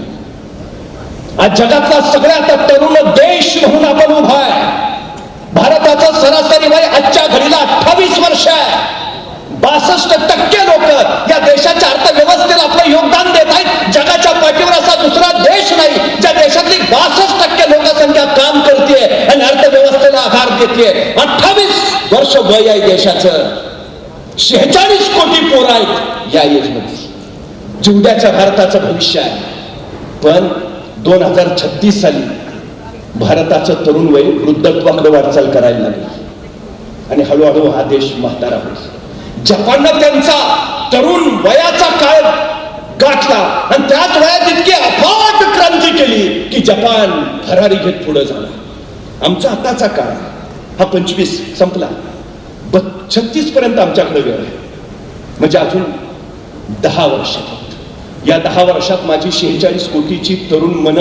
[SPEAKER 1] आज जगातला सगळ्यात तरुण देश म्हणून आपण उभा आहे. भारताचं सरासरी वय आजच्या घडीला 28 वर्ष आहे. 62% लोक या देशाच्या अर्थव्यवस्थेला आपलं योगदान देत आहेत. जगाच्या पाठीवर असा दुसरा देश नाही ज्या देशातली 62% लोकसंख्या काम करते आणि अर्थव्यवस्थेला आधार देते. 28 वर्ष वय आहे देशाचं. 46 कोटी पोरं आहेत या एजमध्ये. उद्याच्या भारताचं भविष्य आहे. पण 2036 साली भारताचं तरुण वय वृद्धत्वाकडे वाटचाल करायला लागेल आणि हळूहळू हा देश म्हातारा होईल. जपाननं त्यांचा तरुण वयाचा काळ गाठला आणि त्याच वयात इतकी अफाट क्रांती केली की जपान भरारी घेत पुढे झाला. आमचा आताचा काळ हा 25 संपला. 36 पर्यंत आमच्याकडे वेळ आहे. म्हणजे अजून 10 वर्ष. या 10 वर्षात माझी 46 कोटीची तरुण मन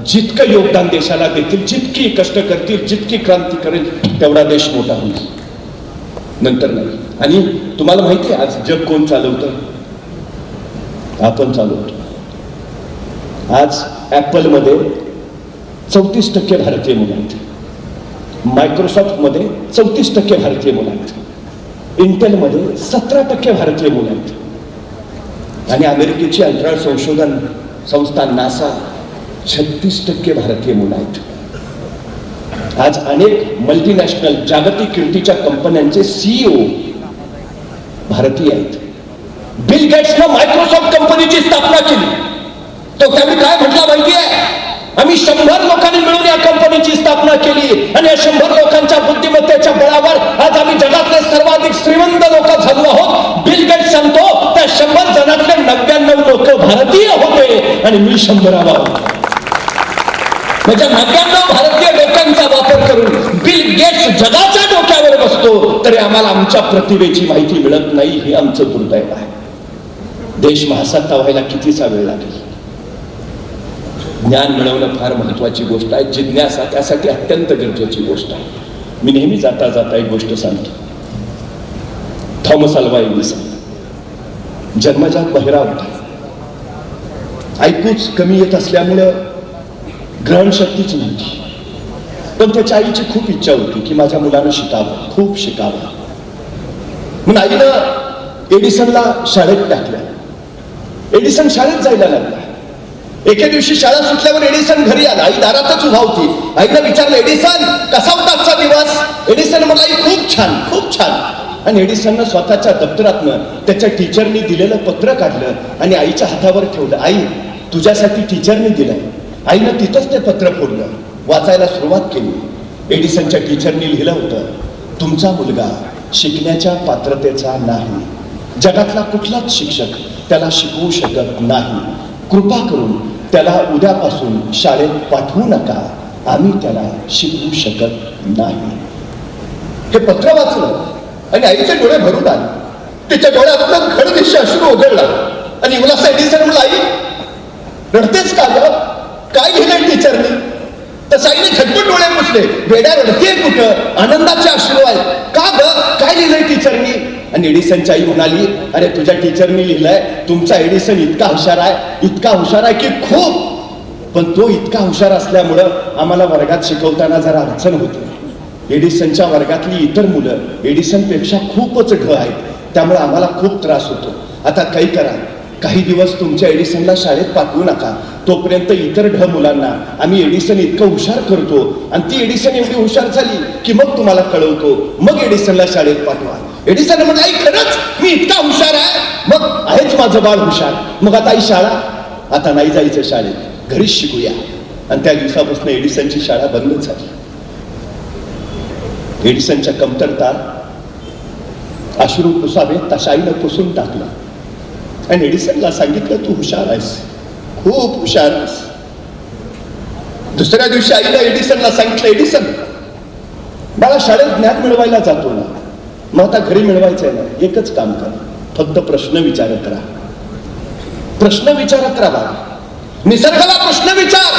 [SPEAKER 1] जितकं योगदान देशाला देतील, जितकी कष्ट करतील, जितकी क्रांती करेल, तेवढा देश मोठा होईल. नंतर नाही. आणि तुम्हाला माहिती आहे आज जग कोण चालवतं? आपण चालवतो. आज ऍपल मध्ये 34% भारतीय मुलं आहेत. मायक्रोसॉफ्ट मध्ये 34% भारतीय मुलं आहेत. इंटेल मध्ये 17% भारतीय मुलं आहेत. आणि अमेरिकेची अंतराळ संशोधन संस्था नासा 36% भारतीय मुलं आहेत. आज अनेक मल्टीनॅशनल जागतिक कीर्तीच्या कंपन्यांचे सीईओ भारतीय आहेत. बिल गेट्सनं मायक्रोसॉफ्ट कंपनीची स्थापना केली. तो त्यावेळी काय म्हटला माहितीये? आम्ही 100 लोकांनी मिळून या कंपनीची स्थापना केली आणि या 100 लोकांच्या बुद्धिमत्तेच्या बळावर आज आम्ही जगातले सर्वाधिक श्रीमंत लोक झालो आहोत. बिल गेट्स सांगतो त्या 100 जणांतले 99 लोक भारतीय होते आणि मी 100वा. म्हणजे 99 भारतीय लोकांचा वापर करून बिल गेट्स जगाच्या डोक्यावर बसतो, तरी आम्हाला आमच्या प्रतिभेची माहिती मिळत नाही. हे आमचं दुर्दैव आहे. देश महासत्ता व्हायला कितीचा वेळ लागेल? ज्ञान मिळवणं फार महत्वाची गोष्ट आहे. जिज्ञासा त्यासाठी अत्यंत गरजेची गोष्ट आहे. मी नेहमी जाता जाता एक गोष्ट सांगतो. थॉमस अल्वा एडिसन जन्मजात बहिरा होता. ऐकूच कमी येत असल्यामुळं ग्रहण शक्तीच नव्हती. पण त्याच्या आईची खूप इच्छा होती की माझ्या मुलानं शिकावं, खूप शिकावं. म्हणून आईनं एडिसनला शाळेत टाकलं. एडिसन शाळेत जायला लागला. एके दिवशी शाळा सुटल्यावर एडिसन घरी आला. आई दारातच उभा होती. आईनं विचारलं, एडिसन कसा होता आजचा दिवस? एडिसन म्हणाला, आई खूप छान, खूप छान. आणि एडिसननं स्वतःच्या दप्तरातनं त्याच्या टीचरनी दिलेलं पत्र काढलं आणि आईच्या हातावर ठेवलं. आई, तुझ्यासाठी टीचरनी दिलं. आईनं तिथंच ते पत्र फोडलं, वाचायला सुरुवात केली. एडिसनच्या टीचरनी लिहिलं होतं, तुमचा मुलगा शिकण्याच्या पात्रतेचा नाही. जगातला कुठलाच शिक्षक त्याला शिकवू शकत नाही. कृपा करून त्याला उद्यापासून शाळेत पाठवू नका. आम्ही त्याला शिकवू शकत नाही. हे पत्र वाचलं आणि आईचे डोळे भरून आले. तिच्या डोळ्यातून खडदिशी अश्रू ओघळला आणि मला एडिसन म्हणला, आई रडतेच का ग? काय लिहिलंय टीचरनी? तसं आईने झटपट डोळे पुसले. बेड्या रडते कुठं? आनंदाचे अश्रू आहेत. का ग? काय लिहिलंय टीचरनी? आणि एडिसनची आई म्हणाली, अरे तुझ्या टीचरनी लिहिलंय, तुमचा एडिसन इतका हुशार आहे, इतका हुशार आहे की खूप. पण तो इतका हुशार असल्यामुळं आम्हाला वर्गात शिकवताना जरा अडचण होती. एडिसनच्या वर्गातली इतर मुलं एडिसनपेक्षा खूपच ढ आहेत, त्यामुळे आम्हाला खूप त्रास होतो. आता काही करा, काही दिवस तुमच्या एडिसनला शाळेत पाठवू नका. तोपर्यंत इतर ढ मुलांना आम्ही एडिसन इतकं हुशार करतो आणि ती एडिसन एवढी हुशार झाली की मग तुम्हाला कळवतो, मग एडिसनला शाळेत पाठवा. एडिसन म्हणजे, आई खरंच मी इतका हुशार आहे? मग आहेच माझं बाळ हुशार. मग आता आई शाळा? आता नाही जायचं शाळेत, घरीच शिकूया. आणि त्या दिवसापासून एडिसनची शाळा बंद झाली. एडिसनच्या कमतरता अश्रू पुसावेत तशा आईनं पुसून टाकला आणि एडिसनला सांगितलं, तू हुशार आहेस, खूप हुशार आहेस. दुसऱ्या दिवशी आईनं एडिसनला सांगितलं, एडिसन बाळा शाळेत ज्ञान मिळवायला जातो ना, मग आता घरी मिळवायचंय ना, एकच काम कर, फक्त प्रश्न विचारत राहा. प्रश्न विचारत राहा. निसर्गाला प्रश्न विचार.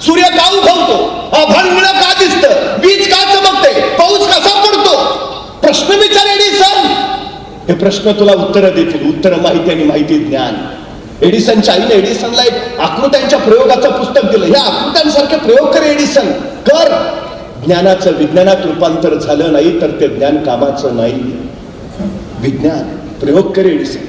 [SPEAKER 1] सूर्य का उगवतो, आभाळ निळं का दिसतं, वीज का चमकते, पाऊस कसा पडतो, प्रश्न विचार एडिसन. हे प्रश्न तुला उत्तरं देतील. उत्तरं माहिती आणि माहिती ज्ञान. एडिसनच्या आईने एडिसनला एक आकृत्यांच्या प्रयोगाचं पुस्तक दिलं. या आकृत्यांसारखे प्रयोग कर एडिसन, कर. ज्ञानाचं विज्ञानात रूपांतर झालं नाही तर ते ज्ञान कामाचं नाही. विज्ञान प्रयोग कर एडिसन.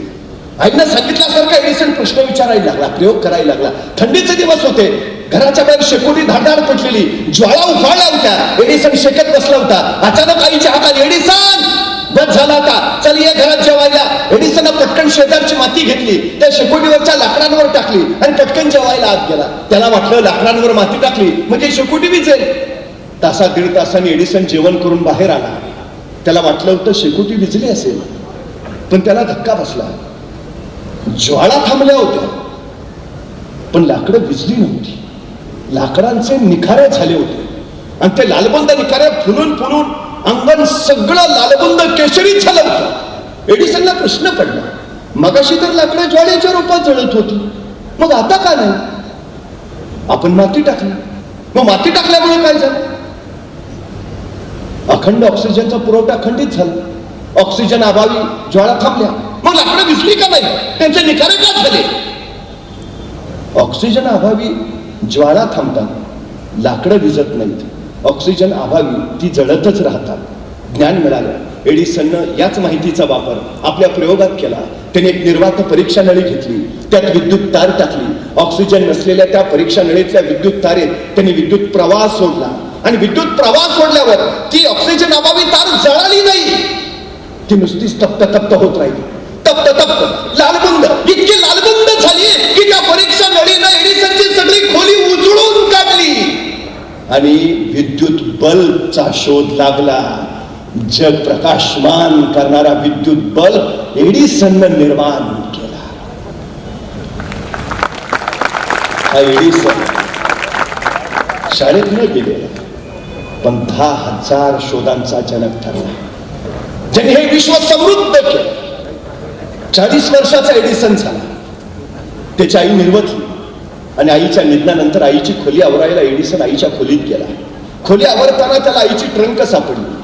[SPEAKER 1] आईनं सांगितल्यासारखा एडिसन प्रश्न विचारायला लागला, प्रयोग करायला लागला. थंडीचे दिवस होते, घराच्या बाहेर शेकोटी धाडधाड पेटलेली, ज्वाळा उफाळल्या होत्या. एडिसन शेकत बसला होता. अचानक आईच्या हातात, एडिसन बस झाला का, चल ये घरात जेवायला. एडिसननं पटकन शेजारची माती घेतली, त्या शेकोटीवरच्या लाकडांवर टाकली आणि पटकन जेवायला आत गेला. त्याला वाटलं लाकडांवर माती टाकली म्हणजे शेकोटी विजेल. तासा दीड तासांनी एडिसन जेवण करून बाहेर आला. त्याला वाटलं होतं शेकोटी विजली असेल, पण त्याला धक्का बसला. ज्वाळा थांबल्या होत्या पण लाकडं विजली नव्हती. लाकडांचे निखारे झाले होते आणि ते लालबुंद निखारे फुलून फुलून अंगण सगळं लालबुंद केशरी झालं होतं. एडिसनला प्रश्न पडला, मगाशी तर लाकडं ज्वाळेच्या रूपात जळत होती, मग आता का नाही? आपण माती टाकली, मग माती टाकल्यामुळे काय झालं? अखंड ऑक्सिजनचा पुरवठा खंडित झाला. ऑक्सिजन अभावी ज्वाळा थांबल्या, मग लाकडं विजली का नाही? त्यांचे निखारे का झाले? ऑक्सिजन अभावी ज्वाळा थांबतात, लाकडं विजत नाहीत. ऑक्सिजन अभावी ती जळतच राहतात. ज्ञान मिळालं. एडिसननं याच माहितीचा वापर आपल्या प्रयोगात केला. त्याने एक निर्वात परीक्षा नळी घेतली, त्यात विद्युत तार टाकली. ऑक्सिजन नसलेल्या त्या परीक्षा नळीतल्या विद्युत तारेत त्यांनी विद्युत प्रवाह सोडला आणि विद्युत प्रवाह सोडल्यावर ती ऑक्सिजन अभावी तार जळाली नाही, ती नुसतीच तप्त तप्त होत राहिली. तप्त तप्त लालबुंद, इतकी लालबुंद झाली की त्या परीक्षा नळीनं एडिसनची सगळी खोली उजळून काढली आणि विद्युत बल्बचा शोध लागला. जग प्रकाशमान करणारा विद्युत बल्ब एडिसननं निर्माण केला. हा एडिसन शाळेत न गेलेला पण 10,000 शोधांचा जनक ठरला, ज्याने हे विश्व समृद्ध केलं. 40 वर्षाचा एडिसन झाला. त्याची आई निर्वतली आणि आईच्या निधनानंतर आईची खोली आवरायला एडिसन आईच्या खोलीत गेला. खोली आवरताना त्याला आईची ट्रंक सापडली.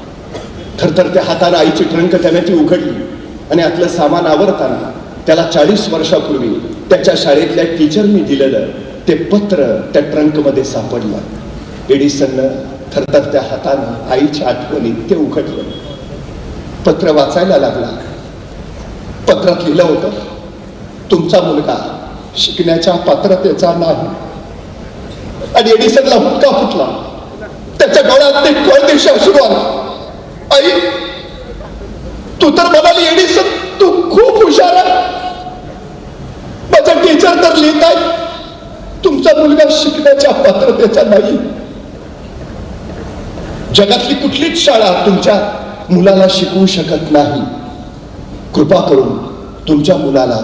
[SPEAKER 1] थरथरत्या हाताने आईची ट्रंक त्याने ती उघडली आणि आतलं सामान आवरताना त्याला 40 वर्षापूर्वी त्याच्या शाळेतल्या टीचरनी दिलेलं ते पत्र त्या ट्रंक मध्ये सापडलं. एडिसननं थरथरत्या हाताने आईच्या आठवणीत ते उघडलं. पत्र वाचायला लागला. पत्रात लिहिलं होतं, तुमचा मुलगा शिकण्याच्या पात्रतेचा नाही. आणि एडिसनला हुक्का फुटला. त्याच्या डोळ्यात ते कळदेश अश्रू आला. आई, तू तर म्हणाली एडिसन तू खूप हुशार आहे. माझा टीचर तर लिहित आहे तुमचा मुलगा शिकण्याच्या पात्रतेचा नाही. जगातली कुठलीच शाळा तुमच्या मुलाला शिकवू शकत नाही. कृपा करून तुमच्या मुलाला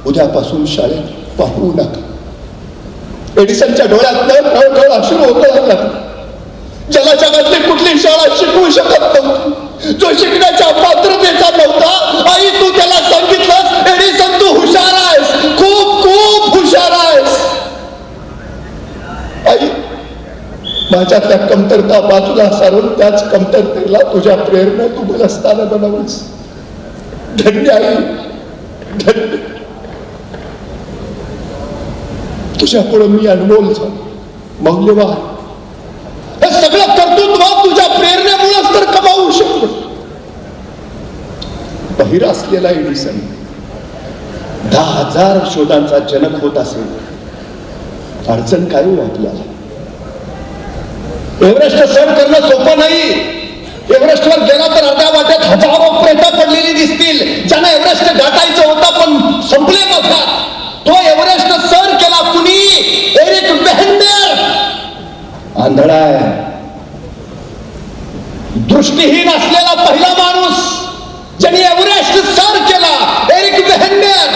[SPEAKER 1] उद्यापासून शाळेत पाठवू नका. एडिसनच्या डोळ्यात नळ अश्रू होऊ लागला. ज्याला जगातली कुठली शाळा शिकवू शकत नव्हती, जो शिकण्याच्या पात्रतेचा नव्हता, आई तू त्याला सांगितलंस एडिसन तू हुशार आहेस, खूप खूप हुशार आहेस. आई, माझ्यातल्या कमतरता बाजूला सारून त्याच कमतरतेला तुझ्या प्रेरणा तू बलस्थान बनवस. धन्य आई, धन्य. तुझ्या पुढे मी अनमोल झालो, मौल्यवान. हे सगळं कर्तृत्व तुझ्या प्रेरणेमुळेच तर कमावू शकतो. बहिर असलेला एडिसन 10,000 शोधांचा जनक होत असेल, अडचण काय हो आपल्याला? एव्हरेस्ट सर करणं सोपं नाही. एव्हरेस्टवर गेला तर अर्ध्या वाट्यात हजारो प्रेतं पडलेली दिसतील, ज्यांना एव्हरेस्ट गाठायचं होतं पण संपले बघा. तो एव्हरेस्ट सर केला कुणी? एरिक वेहनर. आंधळा आहे, दृष्टीहीन असलेला पहिला माणूस ज्यांनी एव्हरेस्ट सर केला, एरिक वेहनर.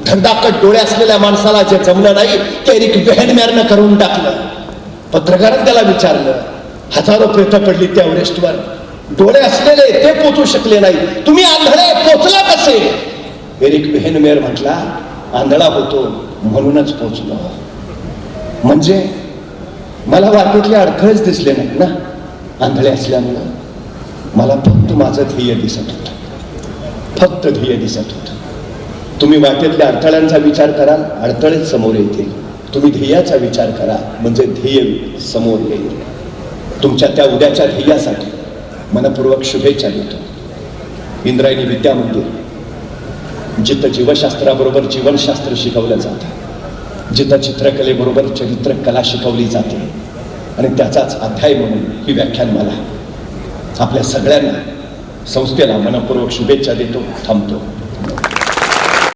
[SPEAKER 1] धडधाकट डोळे असलेल्या माणसाला जे जमलं नाही ते एरिक वेहनरनं करून टाकलं. पत्रकारांनी त्याला विचारलं, हजारो प्रेतं पडली त्या एव्हरेस्टवर, डोळे असलेले ते पोचू शकले नाही, तुम्ही आंधळे पोचला कसे? एरिक वेहनर म्हटला, आंधळा होतो म्हणूनच पोचलो. म्हणजे मला वाटेतले अडथळेच दिसले नाहीत ना, आंधळे असल्यामुळं. मला फक्त माझं ध्येय दिसत होतं, फक्त ध्येय दिसत होतं. तुम्ही वाटेतल्या अडथळ्यांचा विचार कराल, अडथळेच समोर येतील. तुम्ही ध्येयाचा विचार करा, म्हणजे ध्येय समोर येईल. तुमच्या त्या उद्याच्या ध्येयासाठी मनपूर्वक शुभेच्छा देतो. इंद्रायणी विद्या मंदिर, जिथं जीवशास्त्राबरोबर जीवनशास्त्र शिकवलं जातं, जिथं चित्रकलेबरोबर चरित्रकला शिकवली जाते, आणि त्याचाच अध्याय म्हणून ही व्याख्यानमाला. आपल्या सगळ्यांना, संस्थेला मनपूर्वक शुभेच्छा देतो. थांबतो.